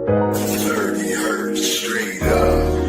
30 hertz straight up.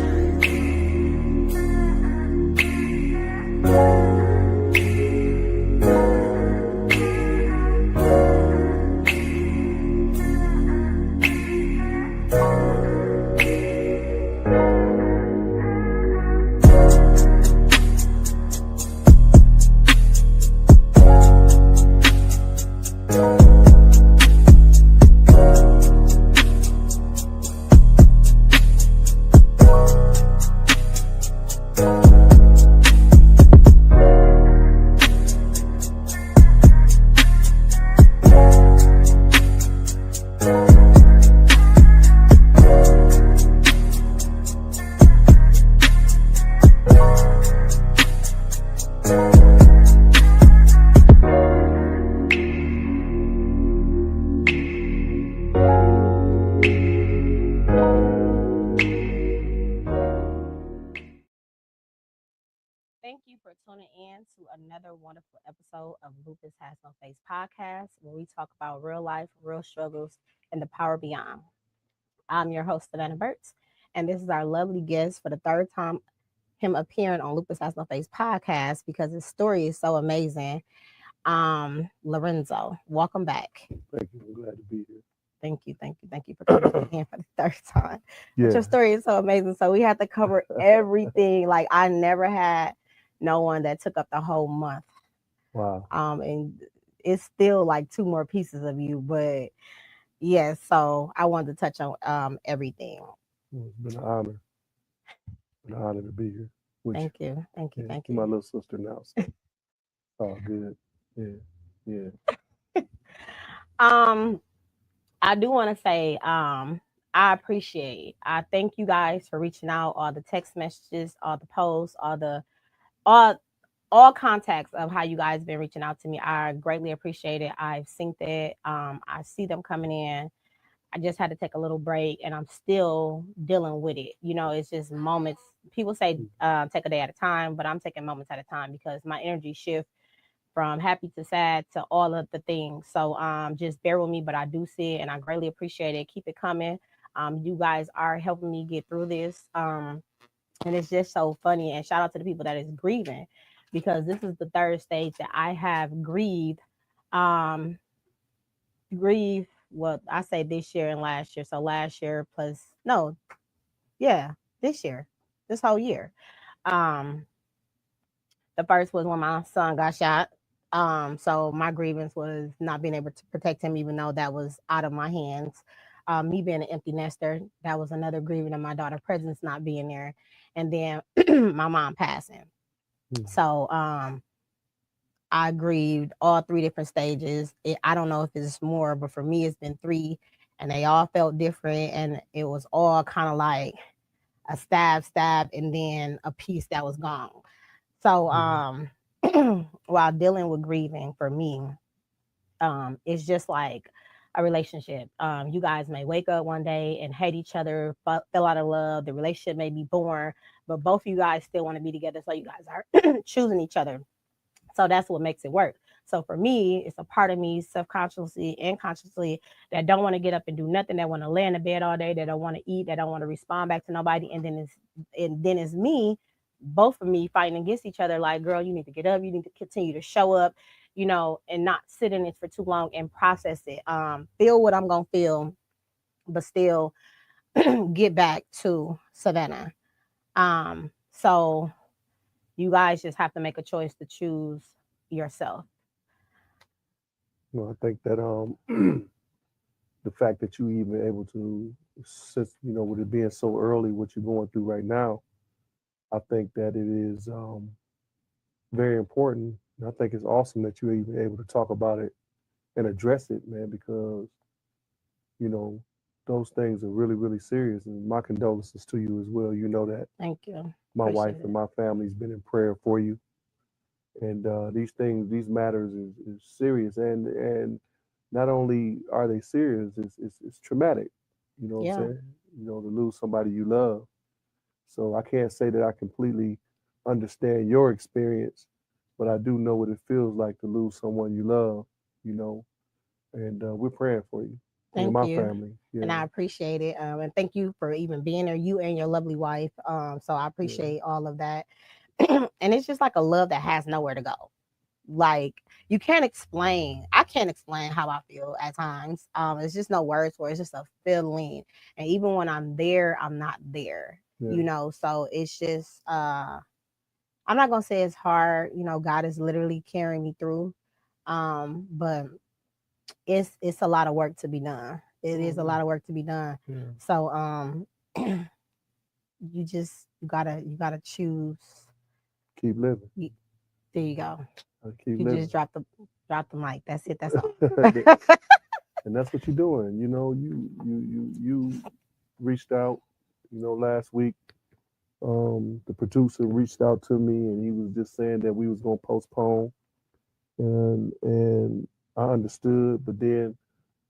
Thank you for tuning in to another wonderful episode of Lupus Has No Face podcast, where we talk about real life, real struggles, and the power beyond. I'm your host, Savannah Burks, and this is our lovely guest for the third time, him appearing on Lupus Has No Face podcast because his story is so amazing. Lorenzo, welcome back. Thank you. I'm glad to be here. Thank you for coming in for the third time. Yeah. But your story is so amazing. So we had to cover everything. Like I never had no one that took up the whole month. Wow. And it's still like two more pieces of you, but yes. So I wanted to touch on everything. Well, it's been an honor. An honor to be here. Thank you. You're my little sister now. So. Oh, good. Yeah. I do want to say, I appreciate. I thank you guys for reaching out, all the text messages, all the posts, all contacts of how you guys been reaching out to me. I greatly appreciate it. I've synced it. I see them coming in. I just had to take a little break, and I'm still dealing with it. You know, it's just moments. People say take a day at a time, but I'm taking moments at a time because my energy shift from happy to sad to all of the things. So just bear with me, but I do see it and I greatly appreciate it. Keep it coming. You guys are helping me get through this. And it's just so funny. And shout out to the people that is grieving because this is the third stage that I have grieved. Well, I say this year and last year. So last year plus this year, this whole year. Um, the first was when my son got shot. So my grievance was not being able to protect him, even though that was out of my hands. Me being an empty nester, that was another grieving, and my daughter's presence not being there, and then my mom passing. So I grieved all three different stages. I don't know if it's more, but for me, it's been three, and they all felt different, and it was all kind of like a stab, and then a piece that was gone. So while dealing with grieving for me, it's just like a relationship. You guys may wake up one day and hate each other, fell out of love. The relationship may be born, but both of you guys still want to be together. So you guys are choosing each other. So that's what makes it work. So for me, it's a part of me subconsciously and consciously that don't want to get up and do nothing, that want to lay in the bed all day, that don't want to eat, that don't want to respond back to nobody. And then it's me, both of me fighting against each other. Like, girl, you need to get up, you need to continue to show up, you know, and not sit in it for too long and process it. Feel what I'm gonna feel, but still get back to Savannah. So you guys just have to make a choice to choose yourself. Well, I think that the fact that you even able to, with it being so early, what you're going through right now, I think that it is very important. And I think it's awesome that you're even able to talk about it and address it, man, because, those things are really, really serious. And my condolences to you as well. You know that. Thank you. My Appreciate wife it. and my family's been in prayer for you. And these matters is serious. And not only are they serious, it's traumatic. You know what I'm saying? To lose somebody you love. So I can't say that I completely understand your experience, but I do know what it feels like to lose someone you love, and we're praying for you. Thank my you. family. Yeah. And I appreciate it. And thank you for even being there, you and your lovely wife. So I Yeah. appreciate all of that. And it's just like a love that has nowhere to go. Like you can't explain. I can't explain how I feel at times. It's just no words for it. It's just a feeling. And even when I'm there, I'm not there. Yeah. You know, so it's just I'm not gonna say it's hard. You know, God is literally carrying me through. But it's a lot of work to be done. It is a lot of work to be done. Yeah. So you gotta choose. Keep living. There you go. Keep You living. just drop the mic. That's it. That's all. And that's what you're doing. You know, you reached out, last week. The producer reached out to me and he was just saying that we was gonna postpone, and I understood, but then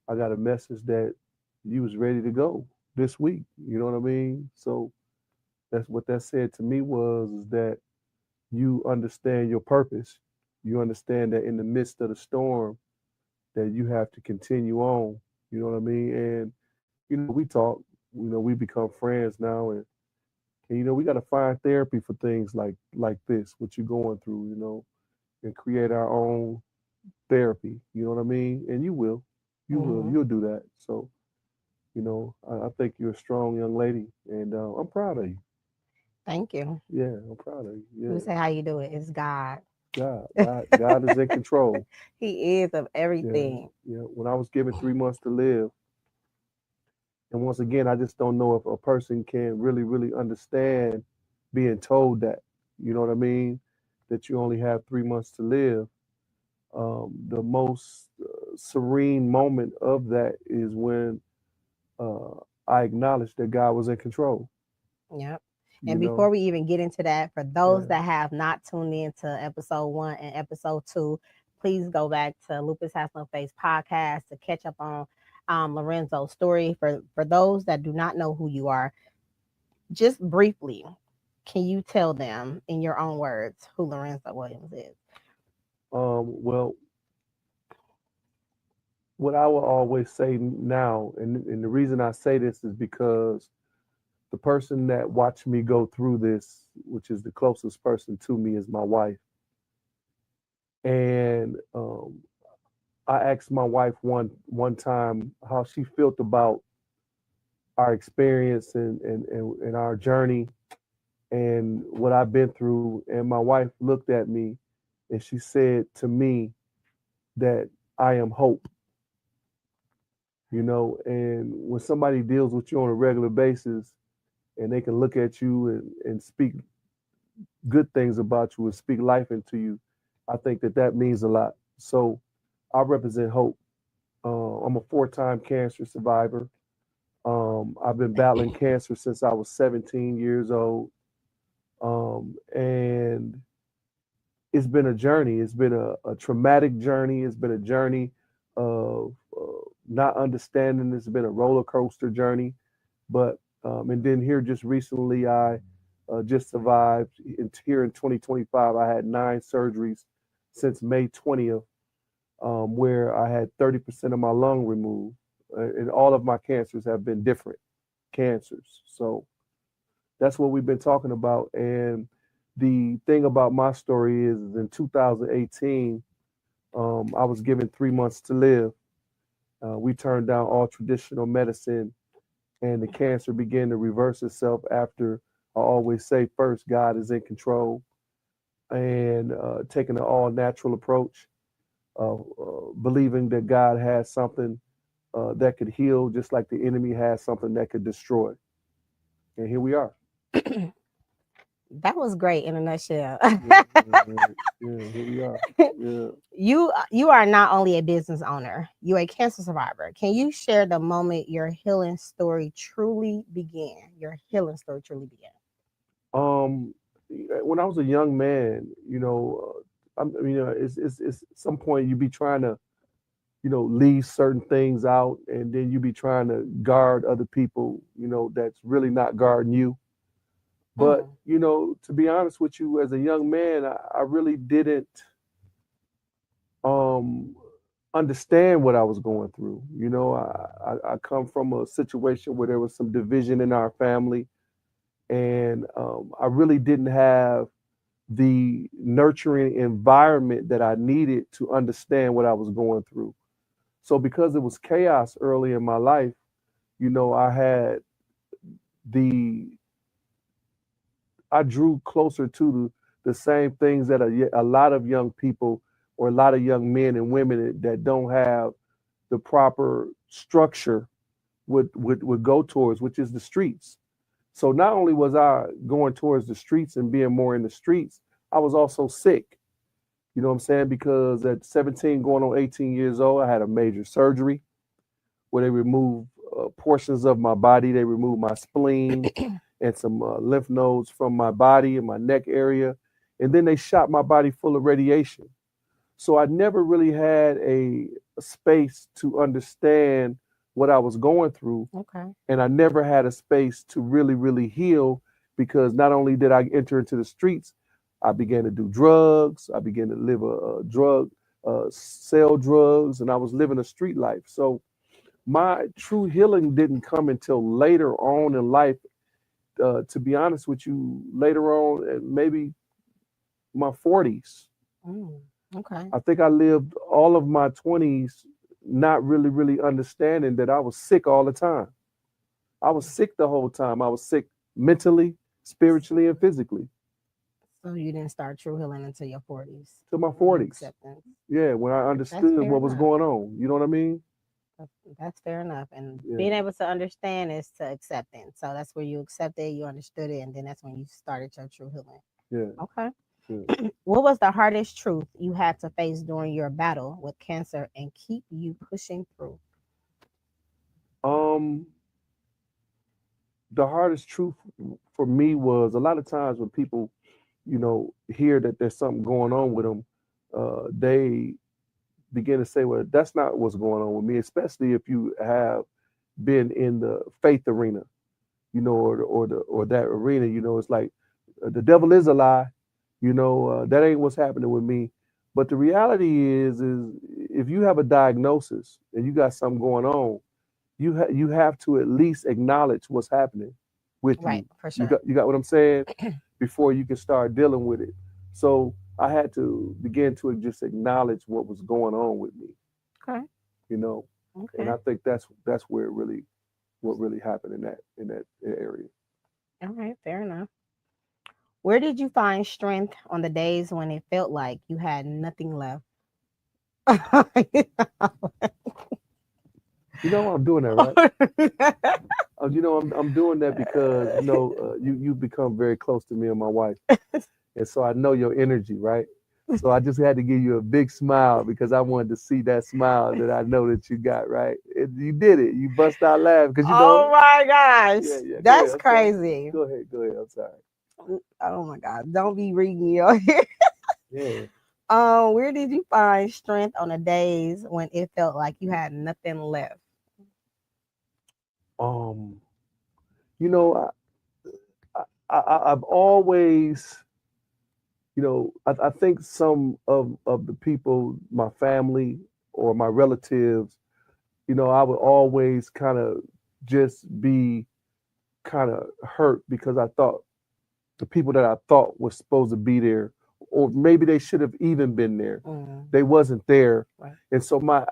I got a message that you was ready to go this week. You know what I mean? So that's what that said to me was is that you understand your purpose. You understand that in the midst of the storm that you have to continue on. You know what I mean? And we talk. We become friends now, and we got to find therapy for things like this, what you're going through. And create our own therapy. You know what I mean? And you'll do that. So I think you're a strong young lady, and I'm proud of you. Thank you. Yeah, I'm proud of you. You Yeah, say how you do it. It's God. God is in control. He is of Yeah, everything. yeah. When I was given 3 months to live, and once again, I just don't know if a person can really, really understand being told that. You know what I mean? That you only have 3 months to live. The most serene moment of that is when uh, I acknowledged that God was in control. Yep. You And know, before we even get into that, for those yeah, that have not tuned in to episode 1 and episode 2, please go back to Lupus Has No Face podcast to catch up on Lorenzo's story. For those that do not know who you are, just briefly, can you tell them in your own words who Lorenzo Williams is? well, what I will always say now, and the reason I say this is because the person that watched me go through this, which is the closest person to me, is my wife. And I asked my wife one time how she felt about our experience and our journey and what I've been through. And my wife looked at me and she said to me that I am hope. And when somebody deals with you on a regular basis and they can look at you and speak good things about you and speak life into you, I think that means a lot. So I represent hope. I'm a 4-time cancer survivor. I've been battling cancer since I was 17 years old. And it's been a journey. It's been a traumatic journey. It's been a journey of not understanding. It's been a roller coaster journey. But and then here just recently, I just survived. Here in 2025, I had 9 surgeries since May 20th, where I had 30% of my lung removed, and all of my cancers have been different cancers. So that's what we've been talking about. And the thing about my story is in 2018, I was given 3 months to live. We turned down all traditional medicine, and the cancer began to reverse itself after I always say first, God is in control, and taking an all natural approach, believing that God has something that could heal, just like the enemy has something that could destroy. And here we are. That was great in a nutshell. Yeah, here we are. Yeah. You are not only a business owner, you're a cancer survivor. Can you share the moment your healing story truly began? Your healing story truly began. Um, when I was a young man, it's some point you be trying to, leave certain things out, and then you be trying to guard other people, that's really not guarding you. But, Mm. to be honest with you, as a young man, I really didn't um understand what I was going through. You know, I come from a situation where there was some division in our family, and I really didn't have the nurturing environment that I needed to understand what I was going through. So because it was chaos early in my life, you know, the I drew closer to the same things that a lot of young people or a lot of young men and women that don't have the proper structure would go towards, which is the streets. So not only was I going towards the streets and being more in the streets, I was also sick. You know what I'm saying? Because at 17, going on 18 years old, I had a major surgery where they removed portions of my body. They removed my spleen and some lymph nodes from my body and my neck area. And then they shot my body full of radiation. So I never really had a space to understand what I was going through. Okay. And I never had a space to really, really heal, because not only did I enter into the streets, I began to do drugs. I began to live sell drugs, and I was living a street life. So my true healing didn't come until later on in life. To be honest with you, later on, maybe my 40s. Okay. I think I lived all of my 20s not really understanding that I was sick all the time. I was sick the whole time. I was sick mentally, spiritually, and physically. So you didn't start true healing until your 40s? To my 40s. Acceptance. Yeah, when I understood what was going on. You know what I mean? That's fair enough. And Yeah. being able to understand is to acceptance. So that's where you accepted, you understood it, and then that's when you started your true healing. Yeah. Okay. Yeah. What was the hardest truth you had to face during your battle with cancer and keep you pushing through? The hardest truth for me was, a lot of times when people, you know, hear that there's something going on with them, they begin to say, well, that's not what's going on with me, especially if you have been in the faith arena, you know, or that arena. You know, it's like, the devil is a lie, you know, that ain't what's happening with me. But the reality is if you have a diagnosis and you got something going on, you have to at least acknowledge what's happening with Right, you. for sure. You got what I'm saying? Before you can start dealing with it. So I had to begin to just acknowledge what was going on with me. Okay. You know, and Okay. I think that's where what really happened in that area. All right. Fair enough. Where did you find strength on the days when it felt like you had nothing left? You know, I'm doing that, right? You know, I'm doing that because, you know, you become very close to me and my wife, and so I know your energy, right? So I just had to give you a big smile because I wanted to see that smile that I know that you got, right? And you did it. You bust out laughing because you know. Oh my gosh. Yeah. That's Go ahead, crazy. Go ahead. I'm sorry. Oh my God. Don't be reading me out here. Yeah. Where did you find strength on the days when it felt like you had nothing left? You know, I've always, you know, I think some of the people, my family or my relatives, you know, I would always kind of just be kind of hurt because I thought the people that I thought was supposed to be there, or maybe they should have even been there, they wasn't there. Right. And so my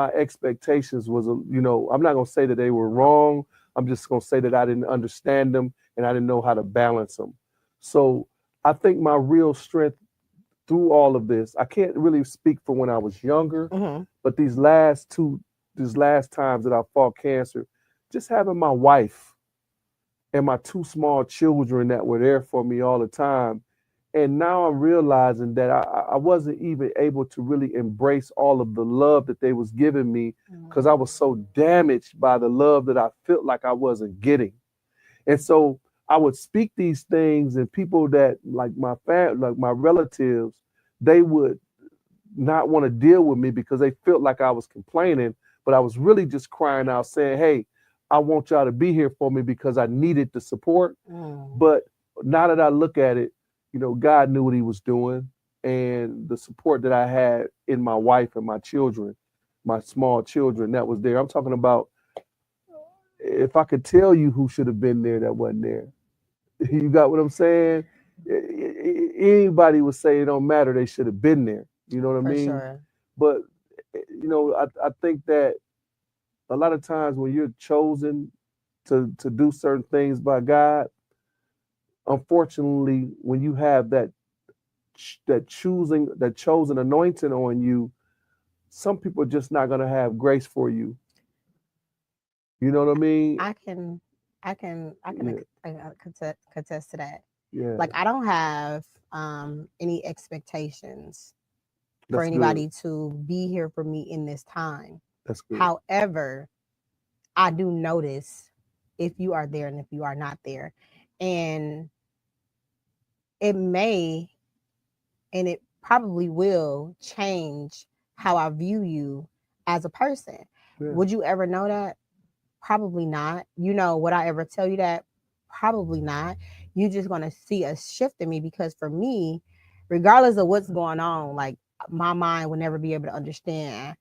expectations was, you know, I'm not gonna say that they were wrong. I'm just gonna say that I didn't understand them and I didn't know how to balance them. So I think my real strength through all of this, I can't really speak for when I was younger, but these last times that I fought cancer, just having my wife and my two small children that were there for me all the time. And now I'm realizing that I wasn't even able to really embrace all of the love that they was giving me because I was so damaged by the love that I felt like I wasn't getting. And so I would speak these things, and people that like my family, like my relatives, they would not want to deal with me because they felt like I was complaining, but I was really just crying out saying, hey, I want y'all to be here for me because I needed the support. But now that I look at it, you know, God knew what he was doing, and the support that I had in my wife and my children, my small children that was there. I'm talking about if I could tell you who should have been there that wasn't there. You got what I'm saying? Anybody would say it don't matter. They should have been there. You know what I For mean? sure. But I think that a lot of times when you're chosen to do certain things by God, unfortunately, when you have that chosen anointing on you, some people are just not gonna have grace for you. You know what I mean? I can Yeah. contest to that. Yeah, Like I don't have any expectations for that's good. anybody to be here for me in this time. That's good. However, I do notice if you are there and if you are not there. And it may and it probably will change how I view you as a person. Yeah. Would you ever know that? Probably not. Would I ever tell you that? Probably not. You're just going to see a shift in me because for me, regardless of what's going on, like my mind would never be able to understand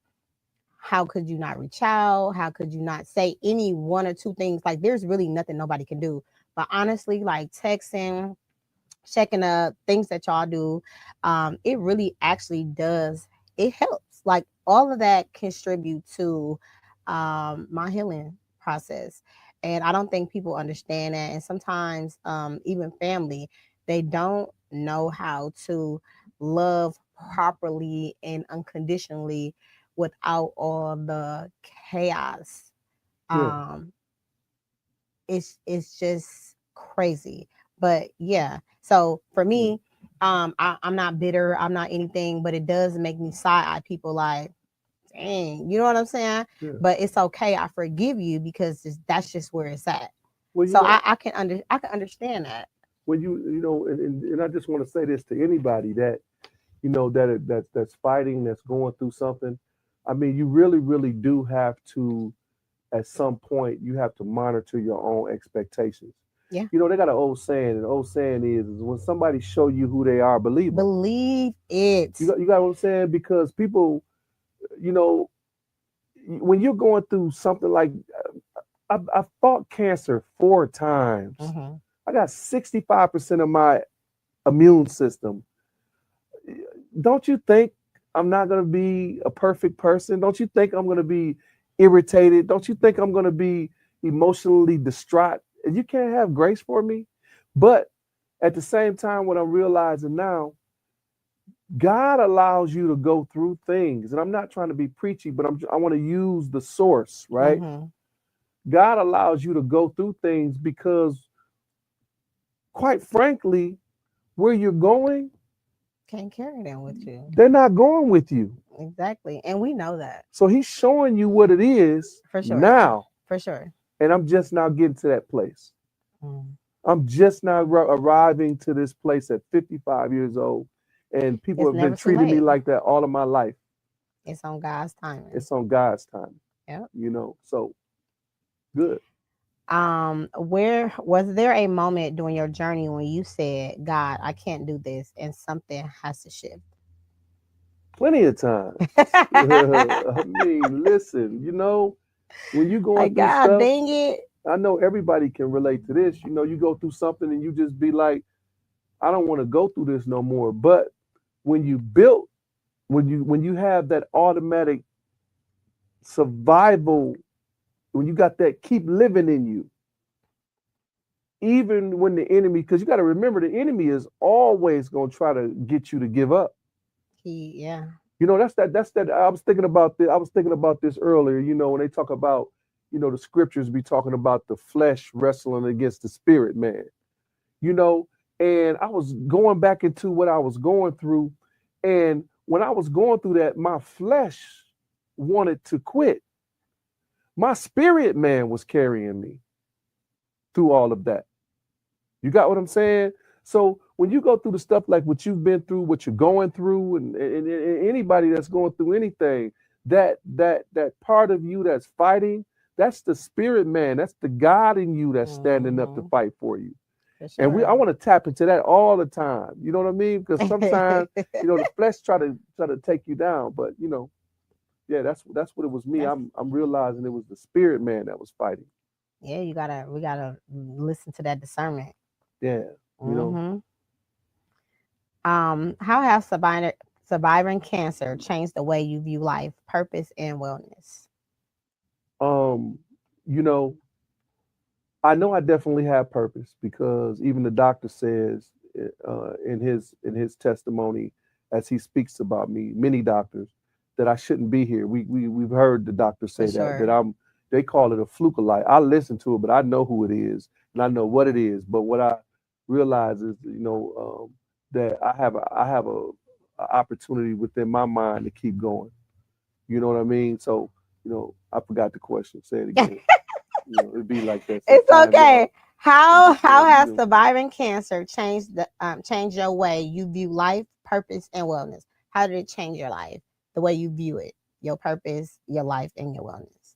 how could you not reach out? How could you not say any one or two things? Like there's really nothing nobody can do. But honestly, like texting, checking up, things that y'all do, it really actually does. It helps. Like all of that contribute to my healing process. And I don't think people understand that. And sometimes even family, they don't know how to love properly and unconditionally without all the chaos. Yeah. It's just crazy. But yeah, so for me, I'm not bitter, I'm not anything, but it does make me side-eye people like, dang, you know what I'm saying? Yeah. But it's okay, I forgive you because that's just where it's at. Well, So I can understand that. when and I just want to say this to anybody that that's fighting, that's going through something. I mean, you really, really do have to, at some point, you have to monitor your own expectations. Yeah. They got an old saying, and the old saying is when somebody show you who they are, believe them. Believe it. You got what I'm saying? Because people, when you're going through something like, I fought cancer 4 times. Mm-hmm. I got 65% of my immune system. Don't you think I'm not going to be a perfect person? Don't you think I'm going to be irritated? Don't you think I'm going to be emotionally distraught? And you can't have grace for me? But at the same time, what I'm realizing now, God allows you to go through things. And I'm not trying to be preachy, but I want to use the source, right? Mm-hmm. God allows you to go through things because, quite frankly, where you're going, Can't carry them with you. they're not going with you. Exactly. And we know that. So he's showing you what it is For sure. now. For sure. And I'm just now getting to that place. Mm. I'm just now arriving to this place at 55 years old. And people It's have been never too treating me late. like that all of my life. It's on God's timing. It's on God's time. Yep. So good. Was there a moment during your journey when you said, God, I can't do this and something has to shift? Plenty of times. I mean, listen, when you going Like, through God stuff, dang it. I know everybody can relate to this. You go through something and you just be like, I don't want to go through this no more. But when you have that automatic survival, when you got that keep living in you, even when the enemy, because you got to remember the enemy is always going to try to get you to give up. Yeah. That's that. I was thinking about this earlier. When they talk about, the scriptures be talking about the flesh wrestling against the spirit, man. And I was going back into what I was going through, and when I was going through that, my flesh wanted to quit. My spirit man was carrying me through all of that. You got what I'm saying? So when you go through the stuff like what you've been through, what you're going through, and anybody that's going through anything, that part of you that's fighting, that's the spirit man. That's the God in you that's standing up to fight for you. Sure. And I want to tap into that all the time. You know what I mean? Because sometimes, the flesh try to take you down, but Yeah, that's what it was me. That's I'm realizing it was the spirit man that was fighting. yeah. We gotta listen to that discernment. Yeah, you know. Hmm. How has surviving cancer changed the way you view life, purpose, and wellness? Um, you know, I know I definitely have purpose because even the doctor says in his testimony as he speaks about me, many doctors, that I shouldn't be here. We've heard the doctor For say that sure. I'm. They call it a fluke of life. I listen to it, but I know who it is and I know what it is. But what I realize is, that I have a opportunity within my mind to keep going. You know what I mean? So, I forgot the question. Say it again. It'd be like that It's sometimes, okay. y'all. You just How saying, has surviving cancer changed your way you view life, purpose, and wellness? How did it change your life? The way you view it, your purpose, your life, and your wellness.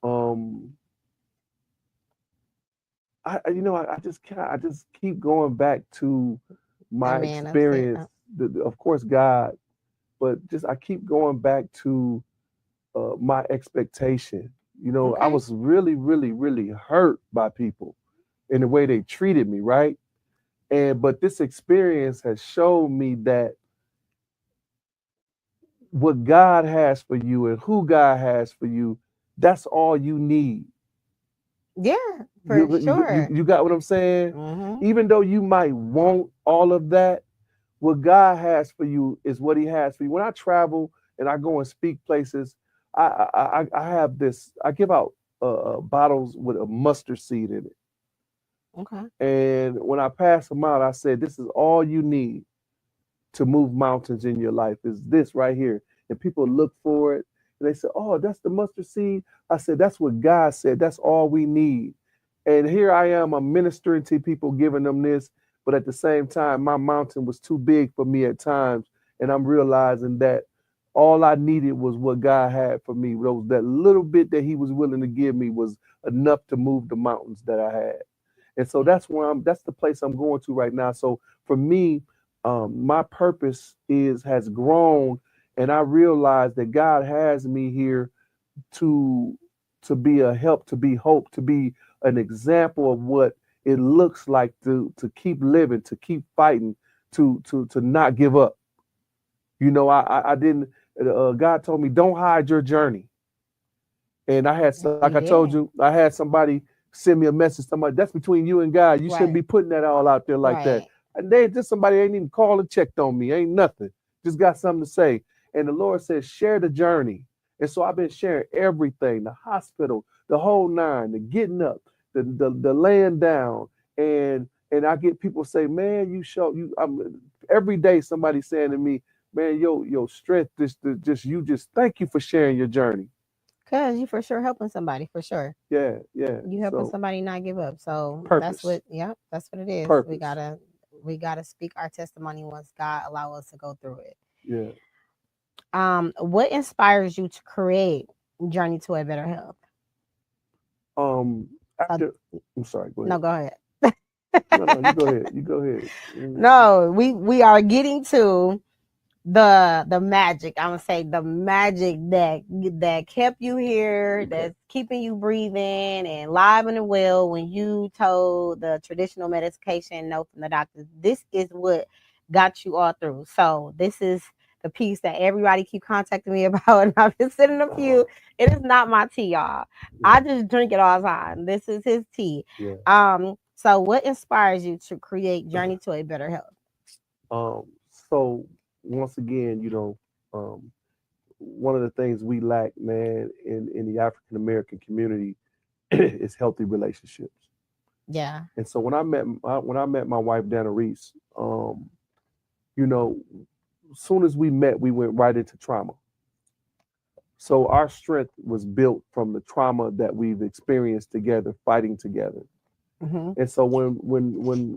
um, I just keep going back to A my man upset. experience. Of course, God, but just I keep going back to my expectation. I Okay. was really, really, really hurt by people in the way they treated me, right? But this experience has shown me that what God has for you and who God has for you, that's all you need. Yeah, for You sure. got what I'm saying? Hmm. Even though you might want all of that, what God has for you is what He has for you. When I travel and I go and speak places, I have this. I give out bottles with a mustard seed in it, Okay. and when I pass them out, I said, "This is all you need to move mountains in your life. Is this right here?" And people look for it, and they say, "Oh, that's the mustard seed." I said, "That's what God said. That's all we need." And here I am, I'm ministering to people, giving them this, but at the same time, my mountain was too big for me at times, and I'm realizing that all I needed was what God had for me. Those that little bit that He was willing to give me was enough to move the mountains that I had. And so that's where that's the place I'm going to right now. So for me, my purpose has grown, and I realize that God has me here to be a help, to be hope, to be an example of what it looks like to keep living, to keep fighting, to not give up. I didn't. God told me, don't hide your journey. And I had, like I He told did. you, I had somebody send me a message. Somebody, that's between you and God. You shouldn't Right. be putting that all out there like that. Right. And they just somebody ain't even called and checked on me. Ain't nothing. Just got something to say. And the Lord says, share the journey. And so I've been sharing everything, the hospital, the whole nine, the getting up, the laying down. And I get people say, man, you show you every day somebody saying to me, man, your strength, just thank you for sharing your journey. Cause you for sure helping somebody for sure. Yeah, yeah. You helping So somebody not give up. So that's purpose, what. Yep. That's what it is. purpose. We gotta speak our testimony once God allow us to go through it. Yeah. What inspires you to create Journey to a Better Health? So, After, I'm sorry. Go no, ahead. go ahead. No, no, you go ahead. You go ahead. No, we are getting to the magic. I'm gonna say the magic that kept you here, Okay. that's keeping you breathing and live and well when you told the traditional medication no from the doctor. This is what got you all through. So this is the piece that everybody keep contacting me about, and I've been sending a few. It is not my tea, y'all. I just drink it all the time. This is his tea. Yeah. So what inspires you to create Journey to a Better Health? So once again, one of the things we lack, man, in the African American community is healthy relationships. Yeah. And so when I met my wife Dana Reese, you know, as soon as we met, we went right into trauma. So our strength was built from the trauma that we've experienced together, fighting together. Mm-hmm. And so when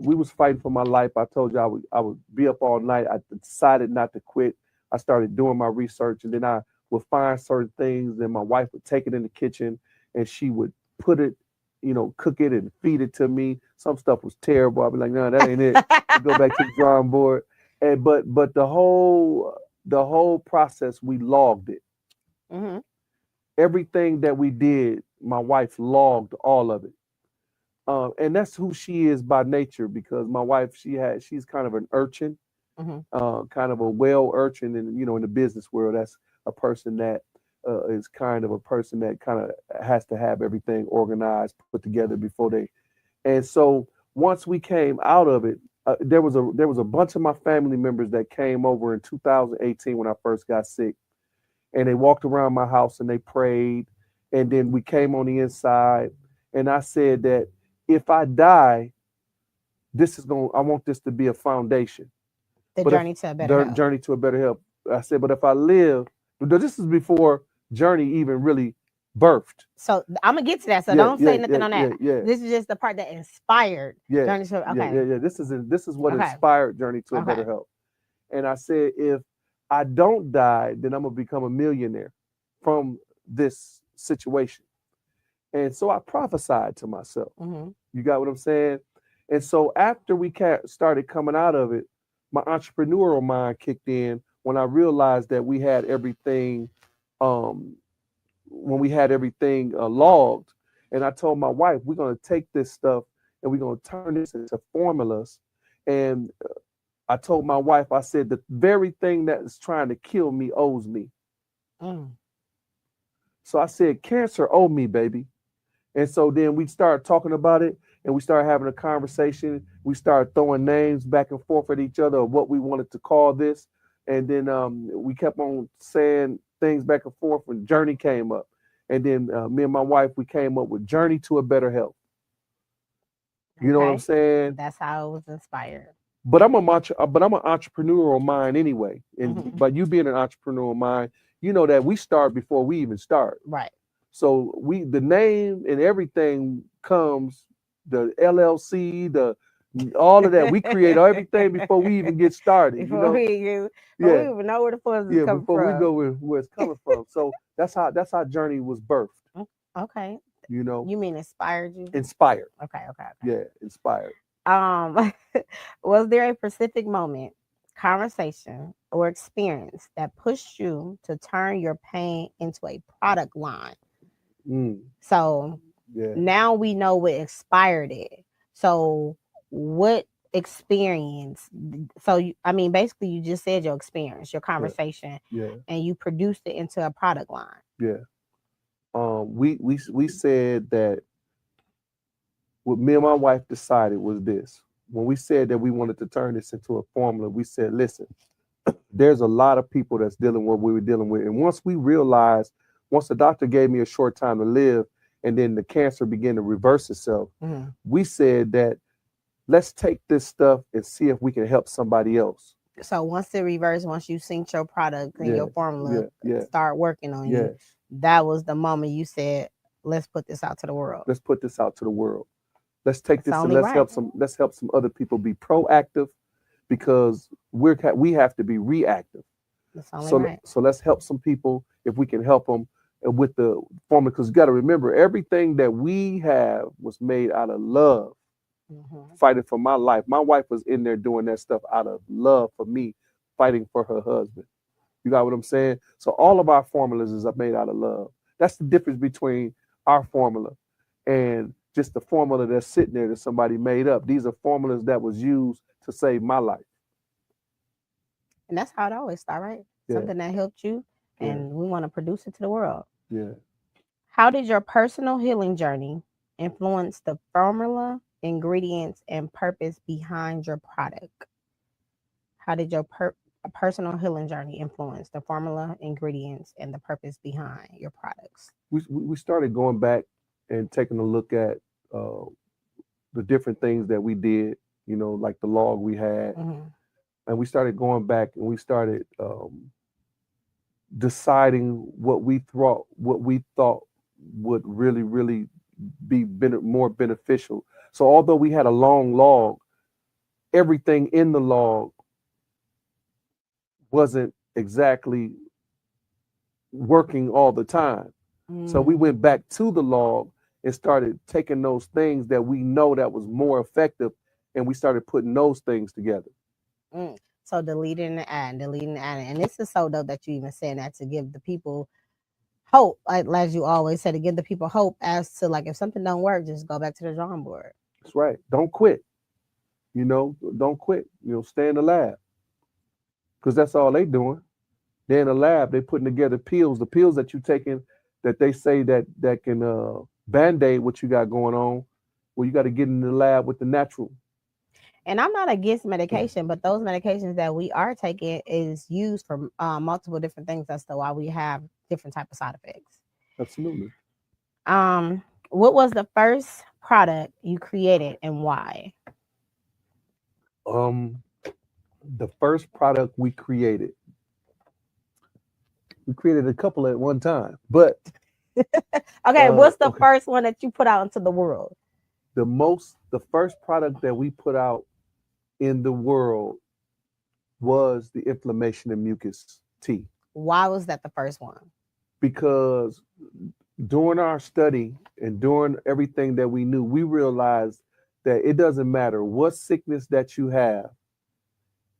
we was fighting for my life, I told you I would be up all night. I decided not to quit. I started doing my research, and then I would find certain things. Then my wife would take it in the kitchen, and she would put it, cook it and feed it to me. Some stuff was terrible. I'd be like, no, that ain't it. We go back to the drawing board. And but the whole process, we logged it. Mm-hmm. Everything that we did, my wife logged all of it. And that's who she is by nature, because my wife, she's kind of an urchin, Mm-hmm. kind of a well urchin, and in the business world, that's a person that is kind of a person that kind of has to have everything organized, put together before they. And so once we came out of it, there was a bunch of my family members that came over in 2018 when I first got sick, and they walked around my house and they prayed, and then we came on the inside, and I said that if I die, I want this to be a foundation. The But if journey to a better health. journey to a better health, I said, but if I live, this is before Journey even really birthed. So I'm gonna get to that. So Yeah, don't say yeah, nothing yeah, on yeah, that. yeah, This is just the part that inspired yeah, journey to. yeah, Okay. yeah, yeah. This is what Okay. inspired Journey to a Okay. better health. And I said, if I don't die, then I'm gonna become a millionaire from this situation. And so I prophesied to myself. Mm-hmm. You got what I'm saying? And so after we started coming out of it, my entrepreneurial mind kicked in when I realized that we had everything, um, when we had everything logged. And I told my wife, we're going to take this stuff and we're going to turn this into formulas. And I told my wife, I said, the very thing that is trying to kill me owes me. Mm. So I said, cancer owe me, baby. And so then we started talking about it, and we started having a conversation. We started throwing names back and forth at each other of what we wanted to call this. And then we kept on saying things back and forth when Journey came up. And then me and my wife, we came up with Journey to a Better Health. You know what I'm saying? That's how it was inspired. But I'm an entrepreneurial mind anyway. And Mhm. by you being an entrepreneurial mind, you know that we start before we even start. Right. So the name and everything comes, the LLC, all of that. We create everything before we even get started. Before we even know where the funds is coming before from. we go where it's coming from. So that's how Journey was birthed. Okay. You know. You mean inspired you? Inspired. Okay. Yeah, inspired. Was there a specific moment, conversation, or experience that pushed you to turn your pain into a product line? So now we know what inspired it. So what experience? So basically, you just said your experience, your conversation, and you produced it into a product line. Yeah. We said that what me and my wife decided was this. When we said that we wanted to turn this into a formula, we said, listen, there's a lot of people that's dealing with what we were dealing with. And once the doctor gave me a short time to live, and then the cancer began to reverse itself, we said that let's take this stuff and see if we can help somebody else. So once it reversed, once you synced your product and your formula start working on you, that was the moment you said, let's put this out to the world. Let's put this out to the world. Let's take this and let's help some other people be proactive, because we have to be reactive. So let's help some people if we can help them with the formula, because you got to remember, everything that we have was made out of love. Fighting for my life. My wife was in there doing that stuff out of love for me, fighting for her husband. You got what I'm saying? So all of our formulas is made out of love. That's the difference between our formula and just the formula that's sitting there that somebody made up. These are formulas that was used to save my life. And that's how it always starts, right? Something that helped you, and we want to produce it to the world. Yeah. How did your personal healing journey influence the formula, ingredients, and purpose behind your product? How did your personal healing journey influence the formula, ingredients, and the purpose behind your products? We started going back and taking a look at the different things that we did, like the log we had. And we started going back and we started deciding what we thought would really, really be more beneficial. So although we had a long log, everything in the log wasn't exactly working all the time. So we went back to the log and started taking those things that we know that was more effective, and we started putting those things together. So deleting and adding. And this is so dope that you even saying that, to give the people hope, like as you always say, to give the people hope as to like if something don't work, just go back to the drawing board. That's right. Don't quit. Don't quit. Stay in the lab because that's all they doing. They're in the lab. They putting together pills. The pills that you taking that they say that can band-aid what you got going on. Well, you got to get in the lab with the natural. And I'm not against medication, but those medications that we are taking is used for multiple different things. That's why we have different type of side effects. Absolutely. What was the first product you created and why? The first product we created a couple at one time, but okay, what's the first one that you put out into the world? The first product that we put out in the world was the inflammation and mucus tea. Why was that the first one? Because during our study and during everything that we knew, we realized that it doesn't matter what sickness that you have,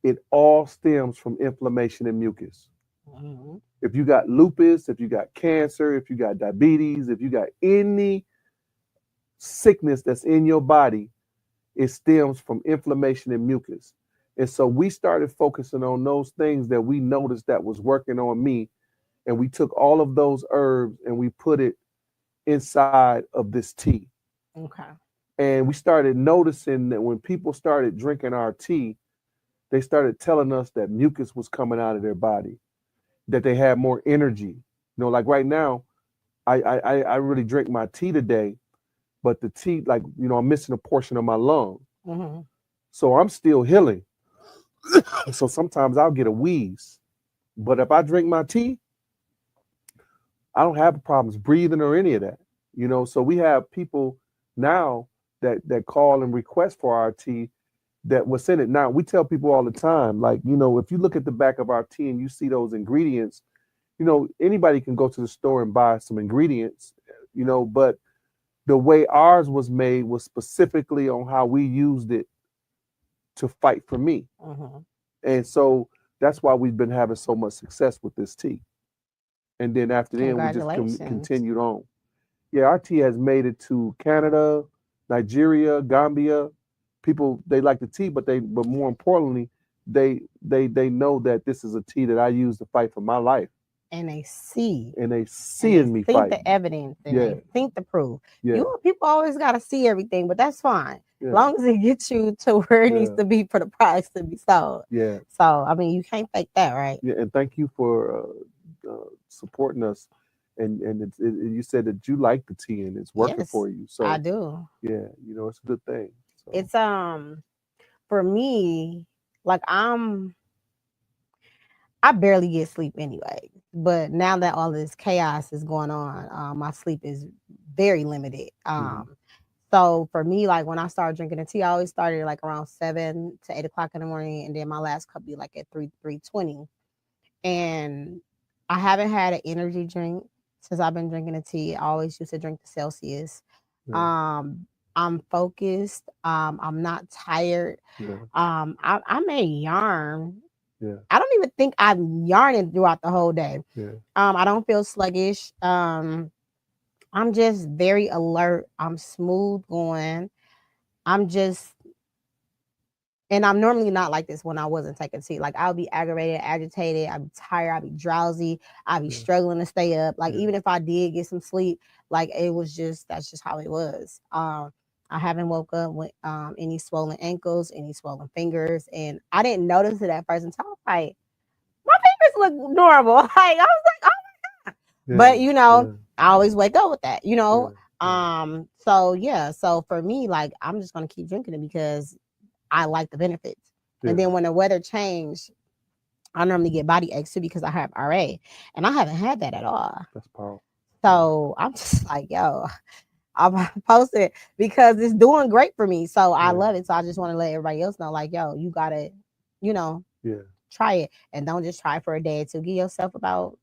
it all stems from inflammation and mucus. Mm-hmm. If you got lupus, if you got cancer, if you got diabetes, if you got any sickness that's in your body, it stems from inflammation and mucus. And so we started focusing on those things that we noticed that was working on me. And we took all of those herbs and we put it inside of this tea. Okay. And we started noticing that when people started drinking our tea, they started telling us that mucus was coming out of their body, that they had more energy. Like right now, I really drink my tea today, but the tea, like, I'm missing a portion of my lung. Mm-hmm. So I'm still healing. So sometimes I'll get a wheeze. But if I drink my tea, I don't have problems breathing or any of that. So we have people now that call and request for our tea that was in it. Now, we tell people all the time, like, if you look at the back of our tea and you see those ingredients, anybody can go to the store and buy some ingredients, but the way ours was made was specifically on how we used it to fight for me. Mm-hmm. And so that's why we've been having so much success with this tea. And then after then, we just continued on. Yeah, our tea has made it to Canada, Nigeria, Gambia. People, they like the tea, but more importantly, they know that this is a tea that I use to fight for my life. And they see. And they see in me fight. Think the evidence and they think the proof. Yeah. People always got to see everything, but that's fine. Yeah. As long as it gets you to where it needs to be for the products to be sold. Yeah. So, I mean, you can't fake that, right? Yeah, and thank you for supporting us. And you said that you like the tea and it's working for you. So I do. Yeah, it's a good thing. So. It's for me, like I barely get sleep anyway. But now that all this chaos is going on, my sleep is very limited. So for me, like when I started drinking the tea, I always started like around 7 to 8 o'clock in the morning, and then my last cup be like at 3:20. And I haven't had an energy drink since I've been drinking the tea. I always used to drink the Celsius. Yeah. I'm focused. I'm not tired. Yeah. I may yarn. Yeah. I don't even think I'm yarning throughout the whole day. Yeah. I don't feel sluggish. I'm just very alert. I'm smooth going. And I'm normally not like this when I wasn't taking tea. Like I'll be aggravated, agitated. I'll be tired. I'll be drowsy. I'll be struggling to stay up. Like even if I did get some sleep, like that's just how it was. I haven't woke up with any swollen ankles, any swollen fingers. And I didn't notice it at first until I was like, my fingers look normal. Like I was like, oh my God. Yeah, but I always wake up with that, So for me, like I'm just gonna keep drinking it because I like the benefits. Yeah. And then when the weather changed, I normally get body aches too because I have RA. And I haven't had that at all. That's powerful. So I'm just like, yo, I'll post it because it's doing great for me. So I love it. So I just want to let everybody else know, like, yo, you gotta, try it. And don't just try for a day or two. Give yourself about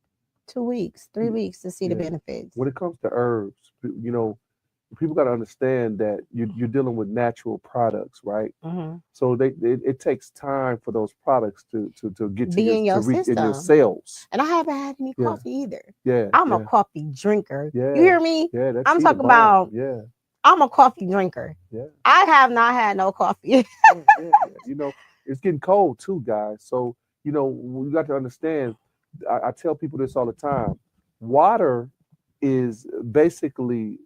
2 weeks, 3 weeks to see the benefits. When it comes to herbs, people got to understand that you're dealing with natural products, right? Mm-hmm. So it takes time for those products to get to Be your in your reach in your system. cells. And I haven't had any Yeah, coffee either. yeah, I'm a yeah, coffee drinker. You yeah, hear me? yeah. That I'm tea to talking bomb. about Yeah, I'm a coffee drinker. yeah, I have not had no coffee. yeah, yeah, yeah. It's getting cold too, guys. So you got to understand. I tell people this all the time. Water is basically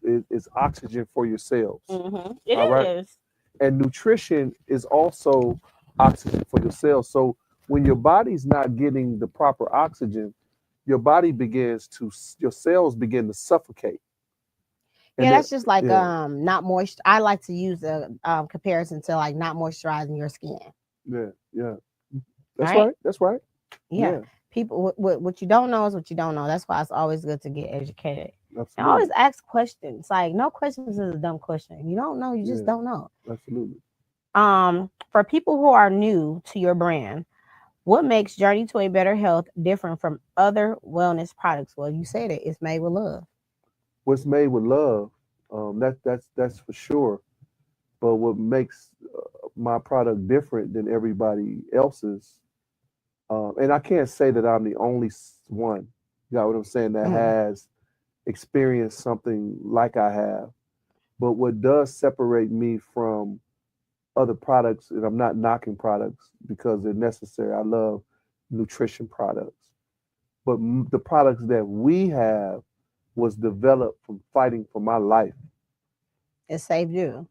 is oxygen for your cells. Mm-hmm. It All right. is. And nutrition is also oxygen for your cells. So when your body's not getting the proper oxygen, your body your cells begin to suffocate. Yeah, And then, that's just like yeah, not moist. I like to use a comparison to like not moisturizing your skin. yeah, yeah. That's Right? right. That's right. Yeah. Yeah, People, what you don't know is what you don't know. That's why it's always good to get educated. And always absolutely. ask questions. Like no questions is a dumb question. You don't know, you just Yeah, don't know. absolutely. For people who are new to your brand, what makes Journey to a Better Health different from other wellness products? Well, you said it. It's made with love. What's made with love, that's for sure. But what makes my product different than everybody else's, and I can't say that I'm the only one, you got what I'm saying, that Mm. has experienced something like I have. But what does separate me from other products, and I'm not knocking products because they're necessary. I love nutrition products. But the products that we have was developed from fighting for my life, It saved you.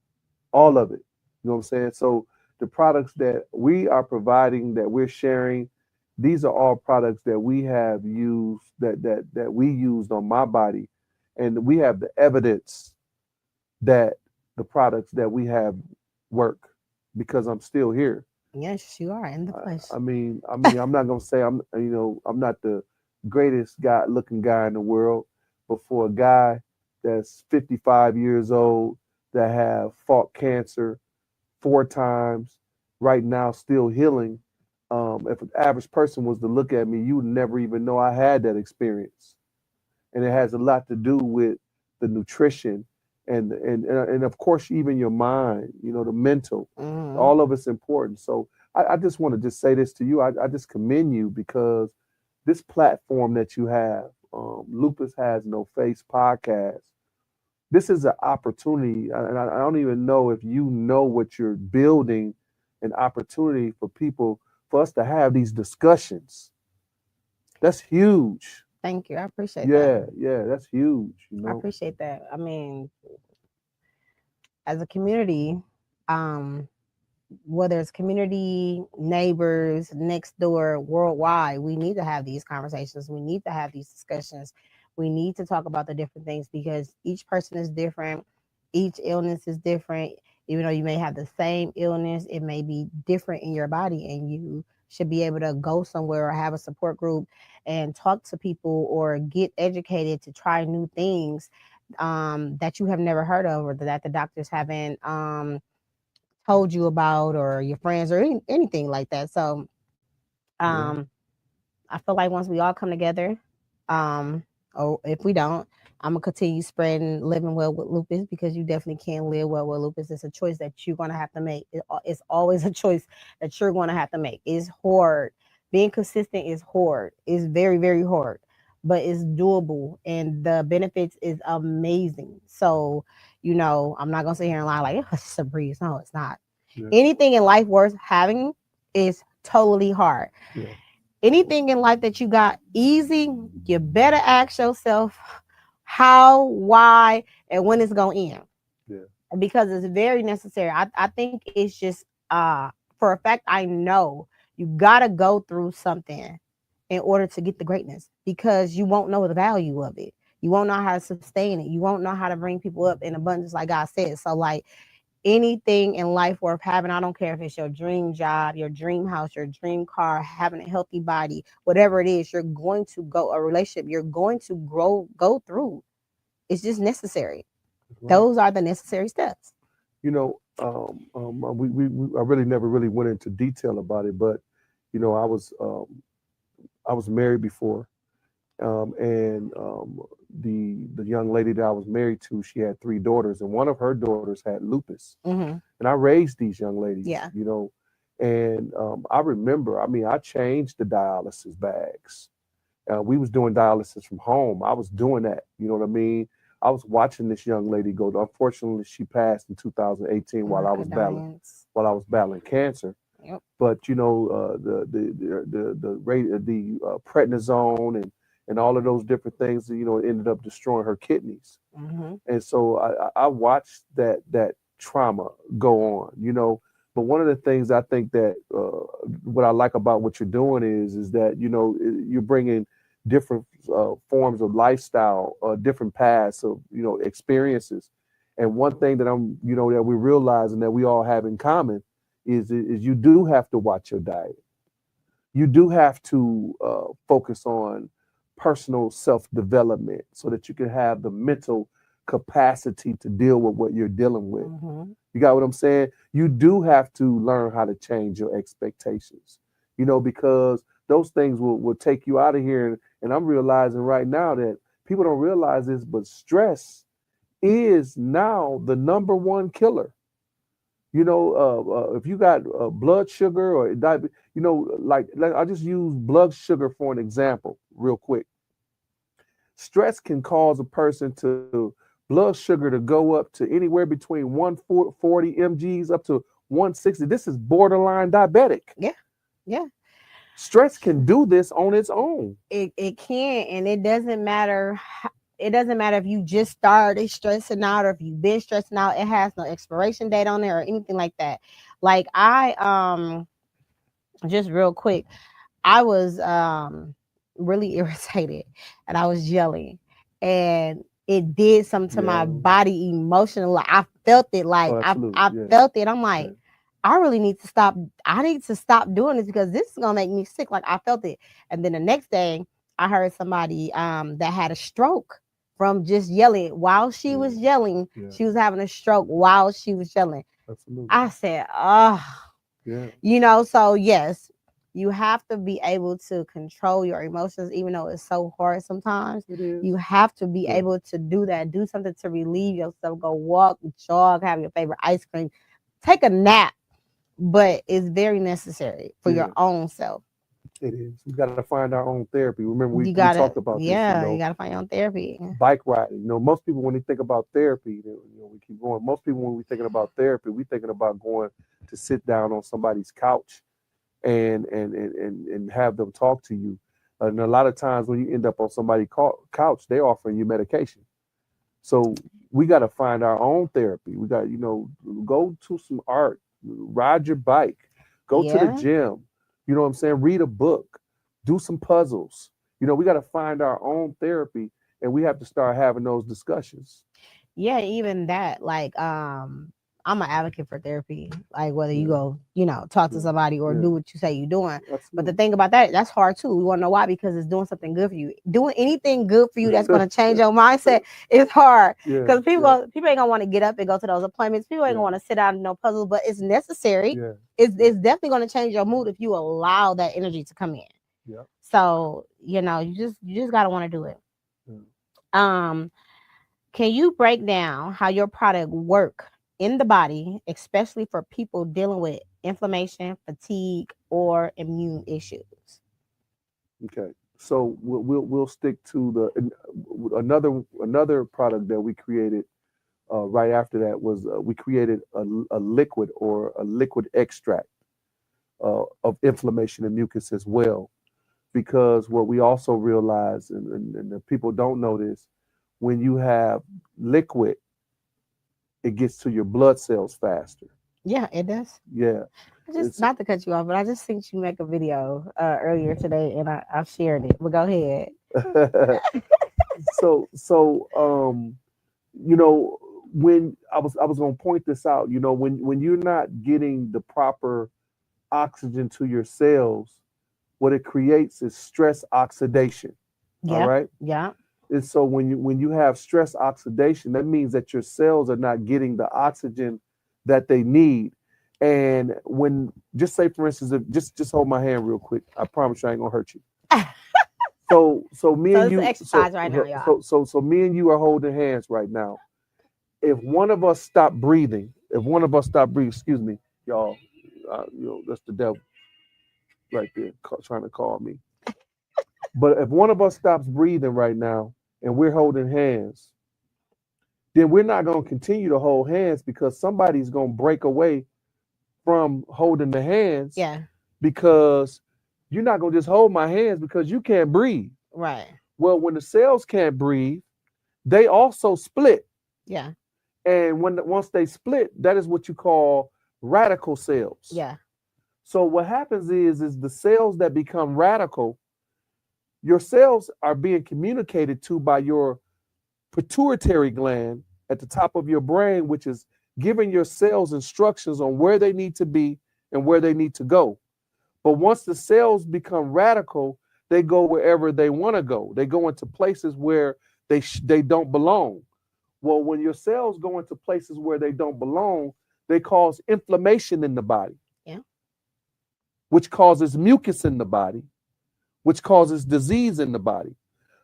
all of it. You know what I'm saying? So the products that we are providing, that we're sharing, these are all products that we have used, that we used on my body, and we have the evidence that the products that we have work because I'm still here. Yes, you are in the flesh. I'm not gonna say I'm not the greatest guy looking guy in the world, but for a guy that's 55 years old that have fought cancer 4 times, right now still healing. If an average person was to look at me, you would never even know I had that experience, and it has a lot to do with the nutrition and of course even your mind, the mental. Hmm. All of it's important. So I just want to just say this to you. I just commend you because this platform that you have, Lupus Has No Face podcast, this is an opportunity, and I don't even know if you know what you're building, an opportunity for people, for us to have these discussions. That's huge. Thank you. I appreciate that. Yeah, yeah, that's huge, I appreciate that. I mean, as a community, um, whether it's community, neighbors, next door, worldwide, we need to have these conversations. We need to have these discussions. We need to talk about the different things because each person is different. Each illness is different. Even though you may have the same illness, it may be different in your body, and you should be able to go somewhere or have a support group and talk to people or get educated to try new things that you have never heard of or that the doctors haven't told you about or your friends or anything like that. So Yeah. I feel like once we all come together, or if we don't, I'm gonna continue spreading living well with lupus because you definitely can live well with lupus. It's a choice that you're gonna have to make. It's always a choice that you're gonna have to make. It's hard. Being consistent is hard. It's very, very hard, but it's doable and the benefits is amazing. So, I'm not gonna sit here and lie like it's just a breeze. No, it's not. Yeah. Anything in life worth having is totally hard. Yeah. Anything in life that you got easy, you better ask yourself how, why, and when it's gonna end. Yeah. Because it's very necessary. I think it's just for a fact I know you gotta go through something in order to get the greatness because you won't know the value of it. You won't know how to sustain it. You won't know how to bring people up in abundance, like God said. So, like anything in life worth having, I don't care if it's your dream job, your dream house, your dream car, having a healthy body, whatever it is, you're going to go a relationship, you're going to go through. It's just necessary. Right. Those are the necessary steps. I really never really went into detail about it, but I was married before, and the young lady that I was married to, she had 3 daughters, and one of her daughters had lupus. Mm-hmm. And I raised these young ladies, Yeah. you know, and I remember, I mean, I changed the dialysis bags. We was doing dialysis from home. I was doing that, you know what I mean? I was watching this young lady go. Unfortunately, she passed in 2018 while I was battling cancer. Yep. But you know, the prednisone and all of those different things, you know, ended up destroying her kidneys. Mm-hmm. And so I watched that trauma go on, you know. But one of the things I think that what I like about what you're doing is that, you know, you're bringing different forms of lifestyle, different paths of, you know, experiences. And one thing that you know, that we're realizing that we all have in common is you do have to watch your diet. You do have to focus on personal self-development so that you can have the mental capacity to deal with what you're dealing with. Mm-hmm. You got what I'm saying? You do have to learn how to change your expectations, you know, because those things will take you out of here. And I'm realizing right now that people don't realize this, but stress is now the #1 killer. You know, if you got blood sugar or diabetes, you know, like I just use blood sugar for an example real quick. Stress can cause a person to blood sugar to go up to anywhere between 140 mgs up to 160. This is borderline diabetic. Yeah. Yeah. Stress can do this on its own. It can, and it doesn't matter. It doesn't matter if you just started stressing out or if you've been stressing out. It has no expiration date on there or anything like that. Like I just real quick, I was really irritated and I was yelling, and it did something to my body emotionally. Like I felt it. Like I felt it. I'm like, I really need to stop. I need to stop doing this because this is gonna make me sick. Like I felt it. And then the next day I heard somebody that had a stroke from just yelling. While she was yelling, she was having a stroke while she was yelling. Absolutely. I said, you know, so yes, you have to be able to control your emotions, even though it's so hard sometimes. It is. You have to be able to do that. Do something to relieve yourself. Go walk, jog, have your favorite ice cream, take a nap. But it's very necessary for your own self. It is. We got to find our own therapy. Remember, we talked about this. Yeah, you know, you got to find your own therapy. Bike riding. You know, most people, when they think about therapy, you know, we keep going. Most people, when we're thinking about therapy, we're thinking about going to sit down on somebody's couch and have them talk to you. And a lot of times when you end up on somebody's couch, they're offering you medication. So we got to find our own therapy. We got, you know, go to some art, ride your bike, go to the gym. You know what I'm saying? Read a book, do some puzzles. You know, we got to find our own therapy, and we have to start having those discussions. Yeah, even that. Like, I'm an advocate for therapy. Like, whether you go, you know, talk to somebody or do what you say you're doing. Absolutely. But the thing about that, that's hard too. We want to know why, because it's doing something good for you. Doing anything good for you that's going to change your mindset is hard. Because people ain't gonna want to get up and go to those appointments. People ain't gonna want to sit down and no puzzles, but it's necessary. It's definitely going to change your mood if you allow that energy to come in. So, you know, you just gotta want to do it. Can you break down how your product work in the body, especially for people dealing with inflammation, fatigue, or immune issues? Okay, so we'll stick to another product that we created right after that was we created a liquid or a liquid extract of inflammation and mucus as well, because what we also realize, and the people don't know this, when you have liquid, it gets to your blood cells faster. Yeah, it does. Yeah. Not to cut you off, but I just seen you make a video earlier today, and I shared it. But go ahead. So you know, when I was gonna point this out, you know, when you're not getting the proper oxygen to your cells, what it creates is stress oxidation. Yeah. All right. Yeah. And so when you have stress oxidation, that means that your cells are not getting the oxygen that they need. And when, just say for instance, just hold my hand real quick. I promise you I ain't gonna hurt you. So me So and it's you, an exercise right now, y'all. so me and you are holding hands right now. If one of us stop breathing, excuse me, y'all, that's the devil right there trying to call me. But if one of us stops breathing right now and we're holding hands, then we're not going to continue to hold hands because somebody's going to break away from holding the hands. Yeah. Because you're not going to just hold my hands because you can't breathe. Right. Well, when the cells can't breathe, they also split. Yeah. And once they split, that is what you call radical cells. Yeah. So what happens is the cells that become radical, your cells are being communicated to by your pituitary gland at the top of your brain, which is giving your cells instructions on where they need to be and where they need to go. But once the cells become radical, they go wherever they want to go. They go into places where they don't belong. Well, when your cells go into places where they don't belong, they cause inflammation in the body. Yeah. Which causes mucus in the body, which causes disease in the body.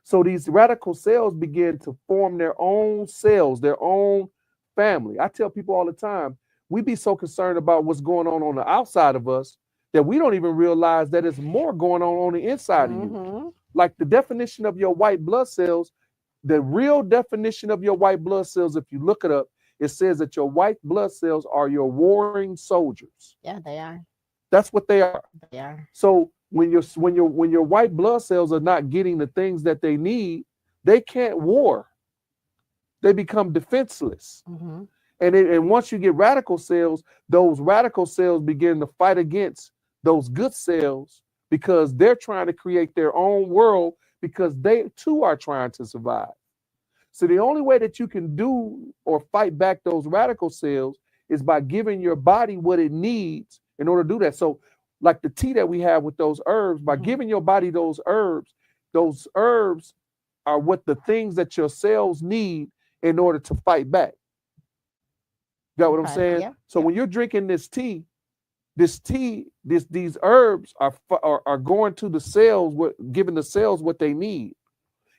So these radical cells begin to form their own cells, their own family. I tell people all the time, we be so concerned about what's going on the outside of us that we don't even realize that there's more going on the inside of you. Like the definition of your white blood cells, the real definition of your white blood cells, if you look it up, it says that your white blood cells are your warring soldiers. Yeah, they are. That's what they are. They are. So when your white blood cells are not getting the things that they need, they can't war. They become defenseless. And once you get radical cells, those radical cells begin to fight against those good cells because they're trying to create their own world because they too are trying to survive. So the only way that you can do or fight back those radical cells is by giving your body what it needs in order to do that. So like the tea that we have with those herbs, by giving your body those herbs are what the things that your cells need in order to fight back. Got what I'm saying? Yeah. So when you're drinking this tea, these herbs are going to the cells, giving the cells what they need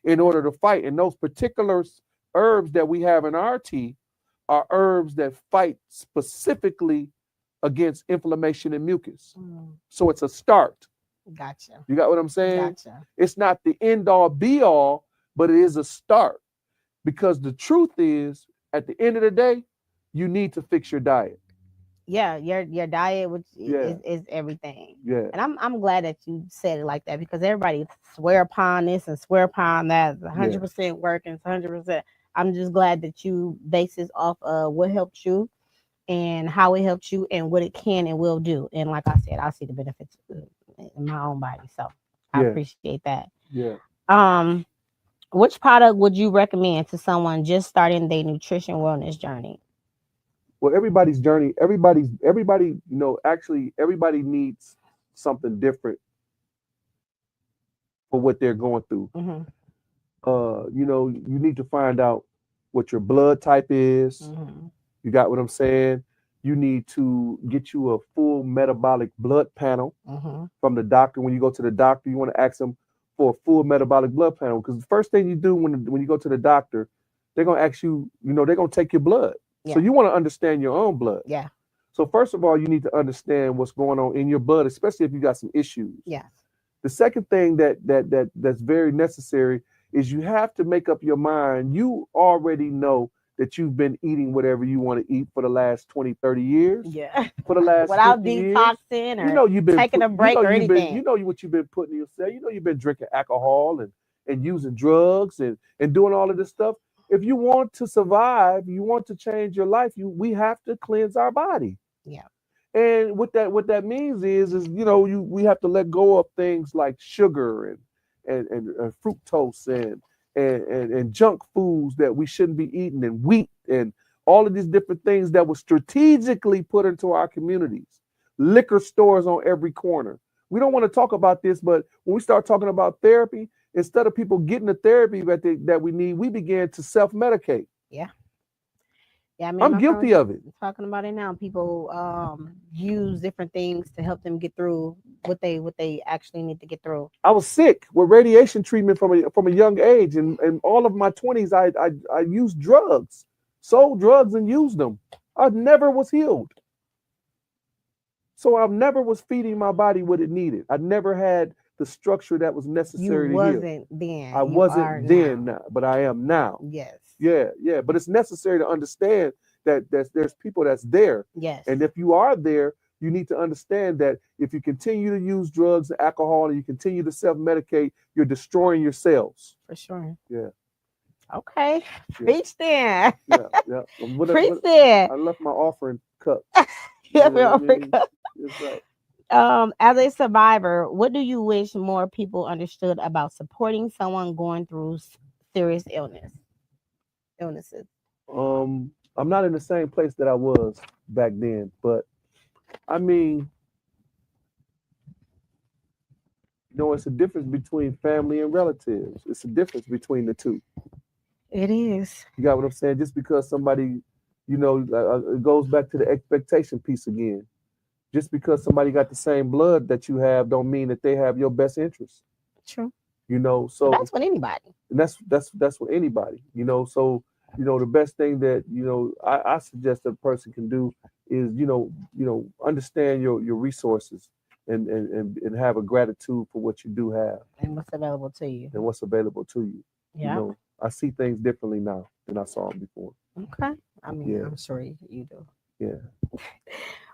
in order to fight. And those particular herbs that we have in our tea are herbs that fight specifically against inflammation and mucus. So it's a start. Gotcha. You got what I'm saying? Gotcha. It's not the end all be all, but it is a start. Because the truth is, at the end of the day, you need to fix your diet. Yeah, your diet, which is everything. Yeah. And I'm glad that you said it like that because everybody swear upon this and swear upon that. 100% working, 100%. I'm just glad that you base this off of what helped you and how it helped you and what it can and will do. And like I said, I see the benefits in my own body. So I appreciate that. Yeah. Which product would you recommend to someone just starting their nutrition wellness journey? Well, everybody's journey, everybody, actually everybody needs something different for what they're going through. You need to find out what your blood type is. You got what I'm saying? You need to get you a full metabolic blood panel from the doctor. When you go to the doctor, you want to ask them for a full metabolic blood panel because the first thing you do when you go to the doctor, they're going to ask you, they're going to take your blood. So you want to understand your own blood. Yeah. So first of all, you need to understand what's going on in your blood, especially if you got some issues. Yeah. The second thing that's very necessary is you have to make up your mind. You already know that you've been eating whatever you want to eat for the last 20, 30 years. Yeah. For the last without 50 detoxing years. or You've been taking a break or anything. What you've been putting in yourself. You've been drinking alcohol and using drugs and doing all of this stuff. If you want to survive, you want to change your life, we have to cleanse our body. Yeah. And what that means is we have to let go of things like sugar and fructose and junk foods that we shouldn't be eating, and wheat and all of these different things that were strategically put into our communities. Liquor stores on every corner. We don't want to talk about this, but when we start talking about therapy, instead of people getting the therapy that we need, we began to self-medicate. Yeah. Yeah, I mean, I'm guilty of it. Talking about it now, people use different things to help them get through what they actually need to get through. I was sick with radiation treatment from a young age, and all of my 20s, I used drugs, sold drugs, and used them. I never was healed. So I never was feeding my body what it needed. I never had the structure that was necessary to heal. You wasn't then. I wasn't then, now, but I am now. Yes. Yeah. But it's necessary to understand that there's people that's there. Yes. And if you are there, you need to understand that if you continue to use drugs and alcohol and you continue to self-medicate, you're destroying your cells. For sure. Yeah. Okay. Preach then. Yeah. Preach then. I left my offering cup. Yeah, offering cup. Right. As a survivor, what do you wish more people understood about supporting someone going through serious illnesses? I'm not in the same place that I was back then, but I mean, it's a difference between family and relatives. It's a difference between the two. It is. You got what I'm saying? Just because somebody, it goes back to the expectation piece again. Just because somebody got the same blood that you have, don't mean that they have your best interest. True. So that's with anybody. And that's with anybody. So the best thing that I suggest a person can do is understand your resources and have a gratitude for what you do have and what's available to you. Yeah. I see things differently now than I saw them before. Okay. I mean, I'm sure you do. Yeah.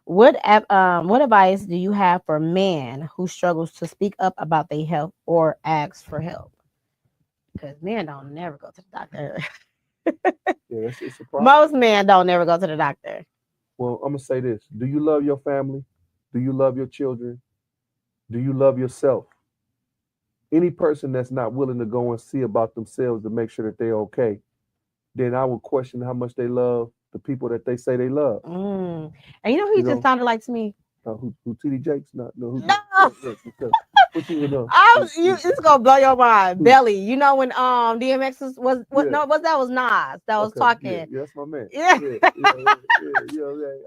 What advice do you have for men who struggles to speak up about their health or ask for help? Because men don't never go to the doctor. Yeah, it's a problem. Most men don't never go to the doctor. Well, I'm gonna say this: do you love your family? Do you love your children? Do you love yourself? Any person that's not willing to go and see about themselves to make sure that they're okay, then I would question how much they love the people that they say they love. And who he just sounded like to me? Who TD Jakes? No. It's gonna blow your mind. Belly. You know when DMX was Nas that was talking. Yeah, that's my man. Yeah. I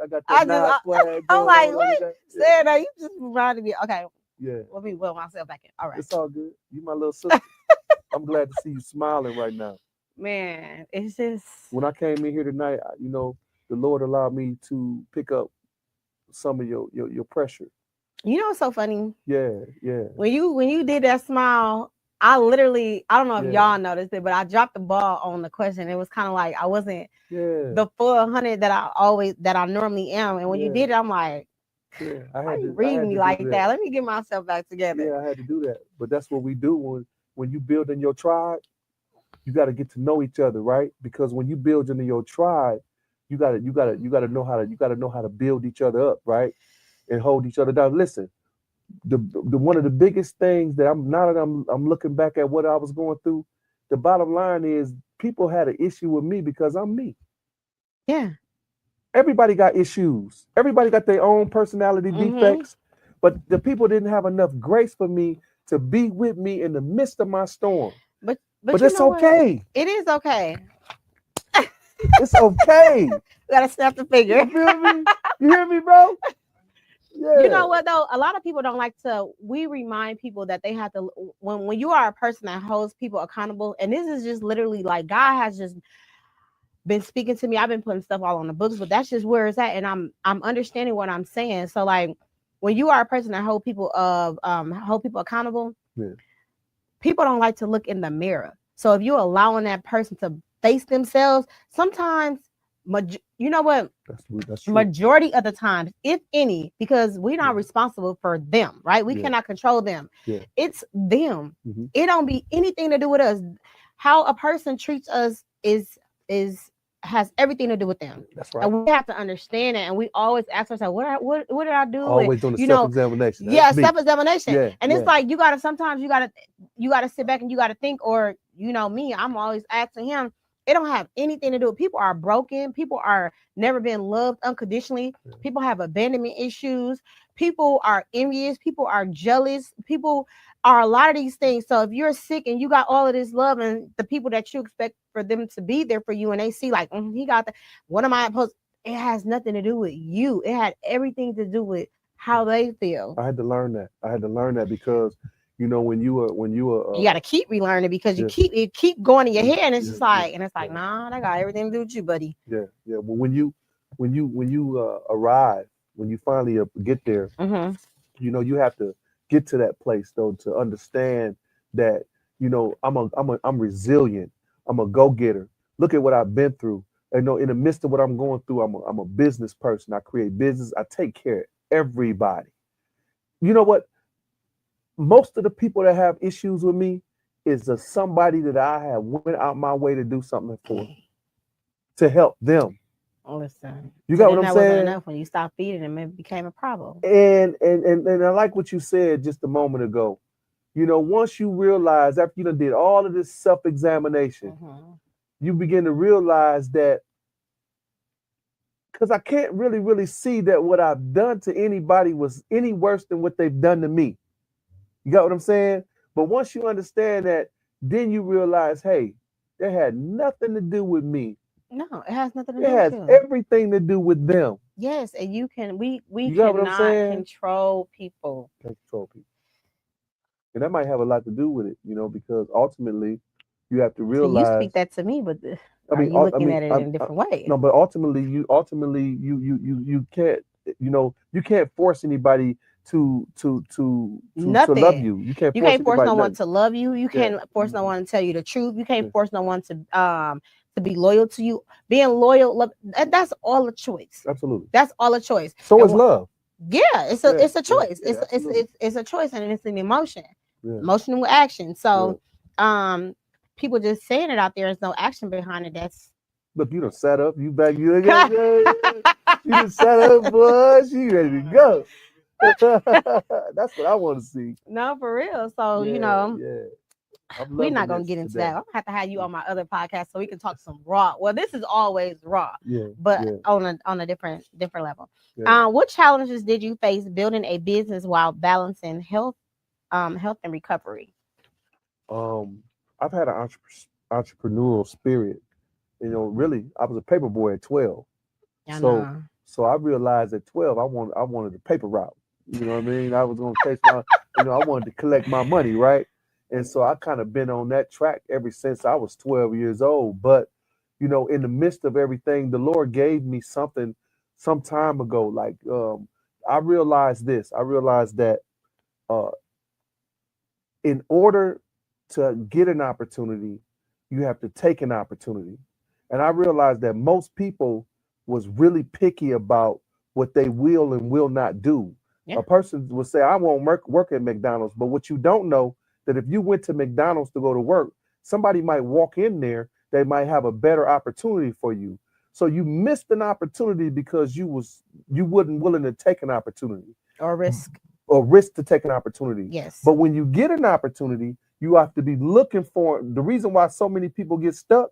got that Nas swag. I'm like, wait, say that you just reminded me. Okay. Yeah. Let me will myself back in. All right. It's all good. You my little sister. I'm glad to see you smiling right now. Man, it's just when I came in here tonight, the Lord allowed me to pick up some of your pressure. What's so funny? Yeah. When you did that smile, I don't know if y'all noticed it, but I dropped the ball on the question. It was kind of like I wasn't the full 100 that I normally am. And when you did it, I'm like, I had to read me like that. Let me get myself back together. Yeah, I had to do that. But that's what we do when you build in your tribe. You got to get to know each other, right? Because when you build into your tribe, you got to know how to build each other up, right? And hold each other down. Listen, the one of the biggest things that I'm looking back at what I was going through. The bottom line is people had an issue with me because I'm me. Yeah. Everybody got issues. Everybody got their own personality defects, but the people didn't have enough grace for me to be with me in the midst of my storm. But it's okay. It is okay. It's okay. You gotta snap the finger. You feel me? You hear me, bro? Yeah. You know what though? A lot of people don't like to. We remind people that they have to. When you are a person that holds people accountable, and this is just literally like God has just been speaking to me. I've been putting stuff all on the books, but that's just where it's at, and I'm understanding what I'm saying. So like, when you are a person that hold people accountable. Yeah. People don't like to look in the mirror. So if you're allowing that person to face themselves, sometimes, you know what? That's majority of the times, if any, because we're not responsible for them, right? We cannot control them. Yeah. It's them. Mm-hmm. It don't be anything to do with us. How a person treats us has everything to do with them. That's right. And we have to understand it. And we always ask ourselves, what did I do? Always doing the self-examination. Self-examination. Yeah, and it's like you gotta sit back and you gotta think, or me, I'm always asking him, it don't have anything to do with people are broken, people are never been loved unconditionally, people have abandonment issues, people are envious, people are jealous, people are a lot of these things. So if you're sick and you got all of this love and the people that you expect for them to be there for you, and they see like he got what am I supposed? It has nothing to do with you. It had everything to do with how they feel. I had to learn that. I had to learn that because, you know, when you were You got to keep relearning because you yeah, keep going in your head, and it's yeah, just like, yeah, and it's like, yeah, nah, that got everything to do with you, buddy. yeah, yeah. Well, when you arrive, when you finally get there, Mm-hmm. you know, you have to get to that place though to understand that, you know, I'm resilient. I'm a go-getter. Look at what I've been through. You know, in the midst of what I'm going through, I'm a business person. I create business. I take care of everybody. You know what? Most of the people that have issues with me is somebody that I have went out my way to do something for, to help them. Listen, You and got what then I'm that wasn't saying? enough when you stopped feeding them, it became a problem. And I like what you said just a moment ago. You know, once you realize after you done did all of this self-examination, Mm-hmm. you begin to realize that because I can't really see that what I've done to anybody was any worse than what they've done to me. You got what I'm saying? But once you understand that, then you realize, hey, that had nothing to do with me. No, it has nothing to It do with has you. everything to do with them. Yes, and you can we You got what I'm cannot saying? control people. Can't control people. And that might have a lot to do with it, you know, because ultimately you have to So you speak realize. that to me, but I are mean, you looking at it in a different way? no, but ultimately you can't, you know, you can't force anybody to love Nothing. you. You can't You force can't force anybody no one nothing. to love you. You Yeah, can't force no one to tell you the truth. You can't yeah, force no one to be loyal to you. Being loyal, that's all a choice. absolutely. That's all a choice. So And is love. yeah, Yeah, it's a yeah, choice. yeah, absolutely. It's a choice, and it's an emotion, Yeah, emotional action. yeah. So, people just saying it out there, there's no action behind it. That's Look, you done sat up. You back. You got. You done sat up, boy. She ready to go. That's what I want to see. no, for real. So Yeah, yeah. I'm we're not loving gonna this get into that. today. I'm gonna have to have you on my other podcast so we can talk some raw. Well, this is always raw, Yeah, but yeah, on a different level. yeah. What challenges did you face building a business while balancing health and recovery? Um, I've had an entrepreneurial spirit. You know, really, I was a paper boy at 12. I So, know. so I realized at 12, I wanted the paper route. You know what I mean? I was gonna chase my, you know, I wanted to collect my money, right? And so I kind of been on that track ever since I was 12 years old. But, you know, in the midst of everything, the Lord gave me something some time ago. Like, I realized this. I realized that uh, in order to get an opportunity, you have to take an opportunity. And I realized that most people was really picky about what they will and will not do. Yeah, A person will say, I won't work at McDonald's. But what you don't know, that if you went to McDonald's to go to work, somebody might walk in there, they might have a better opportunity for you. So you missed an opportunity because you wasn't willing to take an opportunity or risk. or risk to take an opportunity. Yes, But when you get an opportunity, you have to be looking for the reason why so many people get stuck,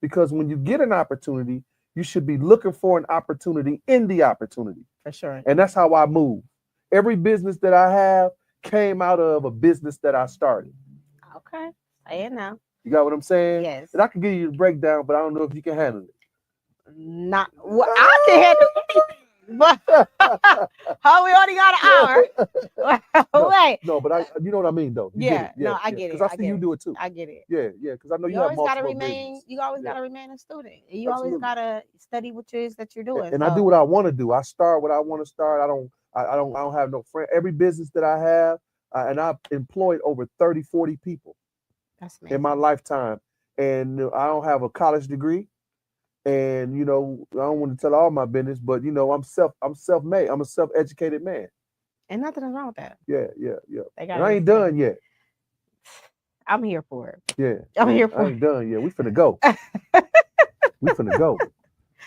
because when you get an opportunity, you should be looking for an opportunity in the opportunity. for sure. And that's how I move. Every business that I have came out of a business that I started. Okay, say it now. You got what I'm saying? Yes. And I can give you the breakdown, but I don't know if you can handle it. Not what I can handle anything, but how we already got an hour. No, Wait. no, but you know what I mean, though. You get Yeah, it. no, Yeah, I yeah. get Because it. I I see get you it. do it too. I get it. Yeah, yeah. Because I know You you have always gotta multiple remain. businesses. You always Yeah, gotta remain a student. You always absolutely. gotta study what it is that you're doing. And I do So what I want to do. I start what I want to start. I don't have no friend. Every business that I have, and I've employed over 30, 40 people that's in my amazing. lifetime. And I don't have a college degree. And you know, I don't want to tell all my business, but you know, I'm self-made. I'm a self-educated man. And nothing is wrong with that. Yeah, yeah, yeah. They And gotta I ain't respect. done yet. I'm here for it. Yeah, I'm yeah. here I for ain't done yet. We finna go. it. We finna go.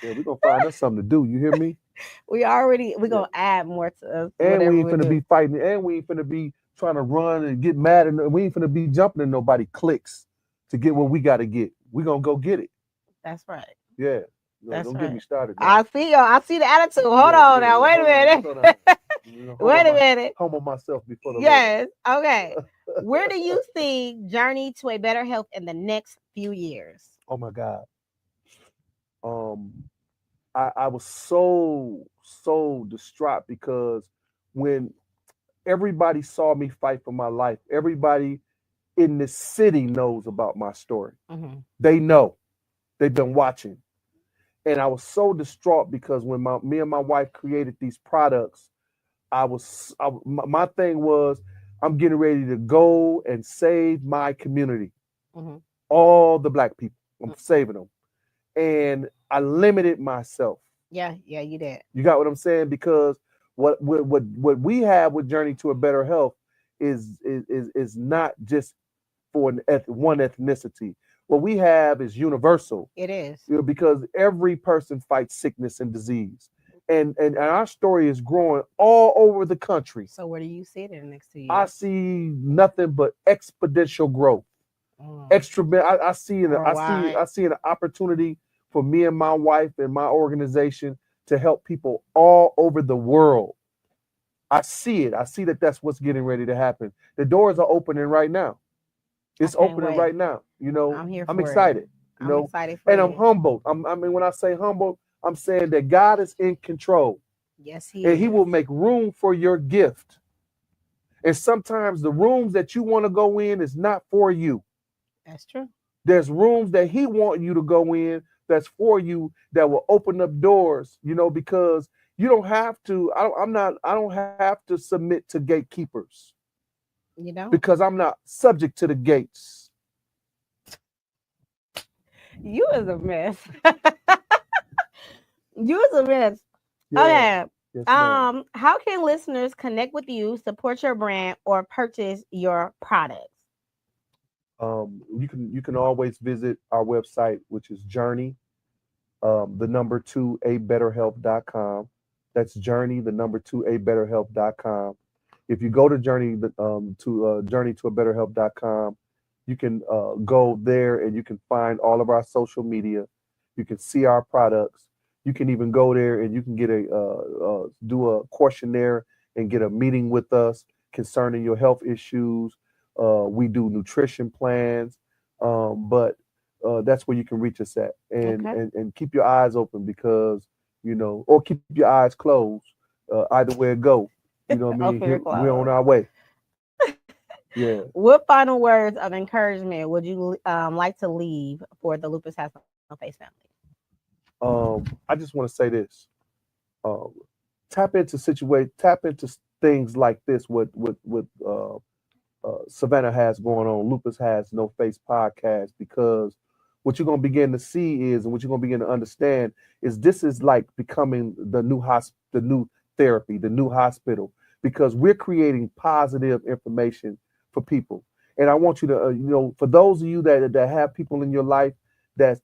Yeah, we gonna find us something to do. You hear me? We're Yeah. gonna add more to us And whatever we ain't we finna be do. fighting. And we ain't finna be trying to run and get mad. And we ain't finna be jumping in nobody clicks to get what we gotta get. We gonna go get it. That's right. Yeah. No, That's don't get me right. started now. I see you. I see the attitude. Hold Yeah, on yeah, now. yeah. Wait a Hold on, minute. slow down. You know, Wait a minute. humble myself before the Lord. Yes. Okay. Where do you see journey to a better health in the next few years? Oh my God. Um, I was so distraught because when everybody saw me fight for my life. Everybody in the city knows about my story. Mm-hmm. They know. They've been watching. And I was so distraught because when me and my wife created these products, my thing was, I'm getting ready to go and save my community, Mm-hmm. all the black people. I'm saving them, and I limited myself. Yeah, you did. You got what I'm saying? Because what we have with Journey to a Better Health is not just for one ethnicity. What we have is universal. It is. Because every person fights sickness and disease. And our story is growing all over the country. So where do you see it in the next 2 years? I see nothing but exponential growth. I see an opportunity for me and my wife and my organization to help people all over the world. I see it. I see that that's what's getting ready to happen. The doors are opening right now. It's opening right now. I'm excited. I'm excited for and you. I'm humbled. I mean, when I say humble, I'm saying that God is in control. Yes, He and is. He will make room for your gift. And sometimes the rooms that you want to go in is not for you. That's true. There's rooms that He wants you to go in that's for you, that will open up doors, because you don't have to. I don't have to submit to gatekeepers. Because I'm not subject to the gates. You is a mess. You is a mess. Yeah. Okay. Yes, how can listeners connect with you, support your brand, or purchase your products? You can always visit our website, which is Journey, the number 2 abetterhelp.com. That's Journey, the number 2 abetterhelp.com. If you go to Journey Journey to a betterhelp.com, you can go there and you can find all of our social media. You can see our products. You can even go there and you can get do a questionnaire and get a meeting with us concerning your health issues. We do nutrition plans, but that's where you can reach us at. And keep your eyes open, because or keep your eyes closed. Either way it go. You know what I mean? We're on our way. Yeah. What final words of encouragement would you like to leave for the Lupus Has No Face family? I just want to say this. Tap into things like this. What Savannah has going on. Lupus Has No Face podcast, because what you're gonna begin to see is, and what you're gonna begin to understand is, this is like becoming the new therapy, the new hospital, because we're creating positive information for people. And I want you to, for those of you that have people in your life that's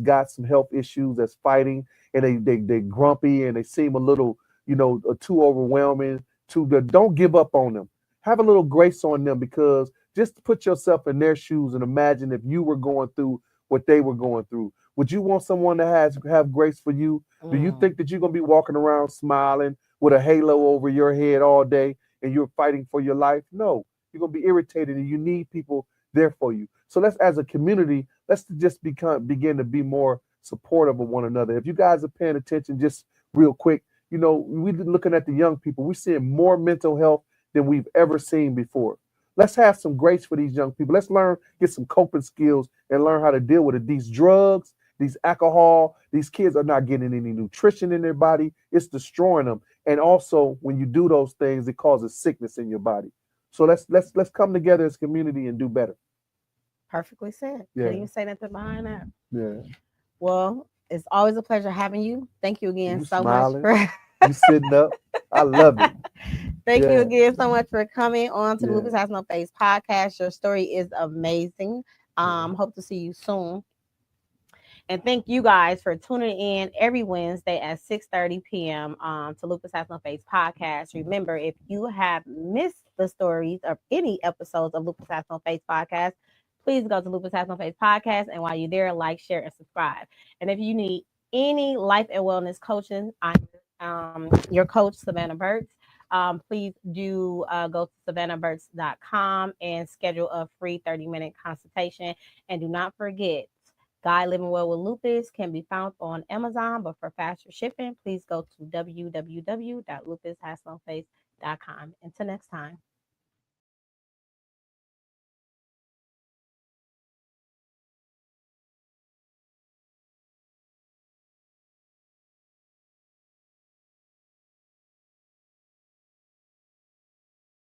got some health issues, that's fighting, and they grumpy, and they seem a little, too overwhelming, don't give up on them. Have a little grace on them, because just put yourself in their shoes and imagine if you were going through what they were going through. Would you want someone to have grace for you? Do you think that you're going to be walking around smiling with a halo over your head all day and you're fighting for your life? No, you're going to be irritated, and you need people there for you. So let's, as a community, let's just begin to be more supportive of one another. If you guys are paying attention, just real quick, we're looking at the young people. We're seeing more mental health than we've ever seen before. Let's have some grace for these young people. Let's get some coping skills and learn how to deal with it. These drugs, these alcohol, these kids are not getting any nutrition in their body. It's destroying them. And also, when you do those things, it causes sickness in your body. So let's come together as a community and do better. Perfectly said. Yeah. Couldn't even say nothing behind that. Yeah. Well, it's always a pleasure having you. Thank you again so smiling. much you sitting up. I love it. Thank you again so much for coming on to the Lupus Has No Face podcast. Your story is amazing. Hope to see you soon. And thank you guys for tuning in every Wednesday at 6:30 p.m. To Lupus Has No Face podcast. Remember, if you have missed the stories of any episodes of Lupus Has No Face podcast, please go to Lupus Has No Face podcast. And while you're there, like, share, and subscribe. And if you need any life and wellness coaching, I'm your coach, Savannah Burks. Please do go to savannahburks.com and schedule a free 30-minute consultation. And do not forget, Guide Living Well with Lupus can be found on Amazon, but for faster shipping, please go to www.lupushasnoface.com. Until next time.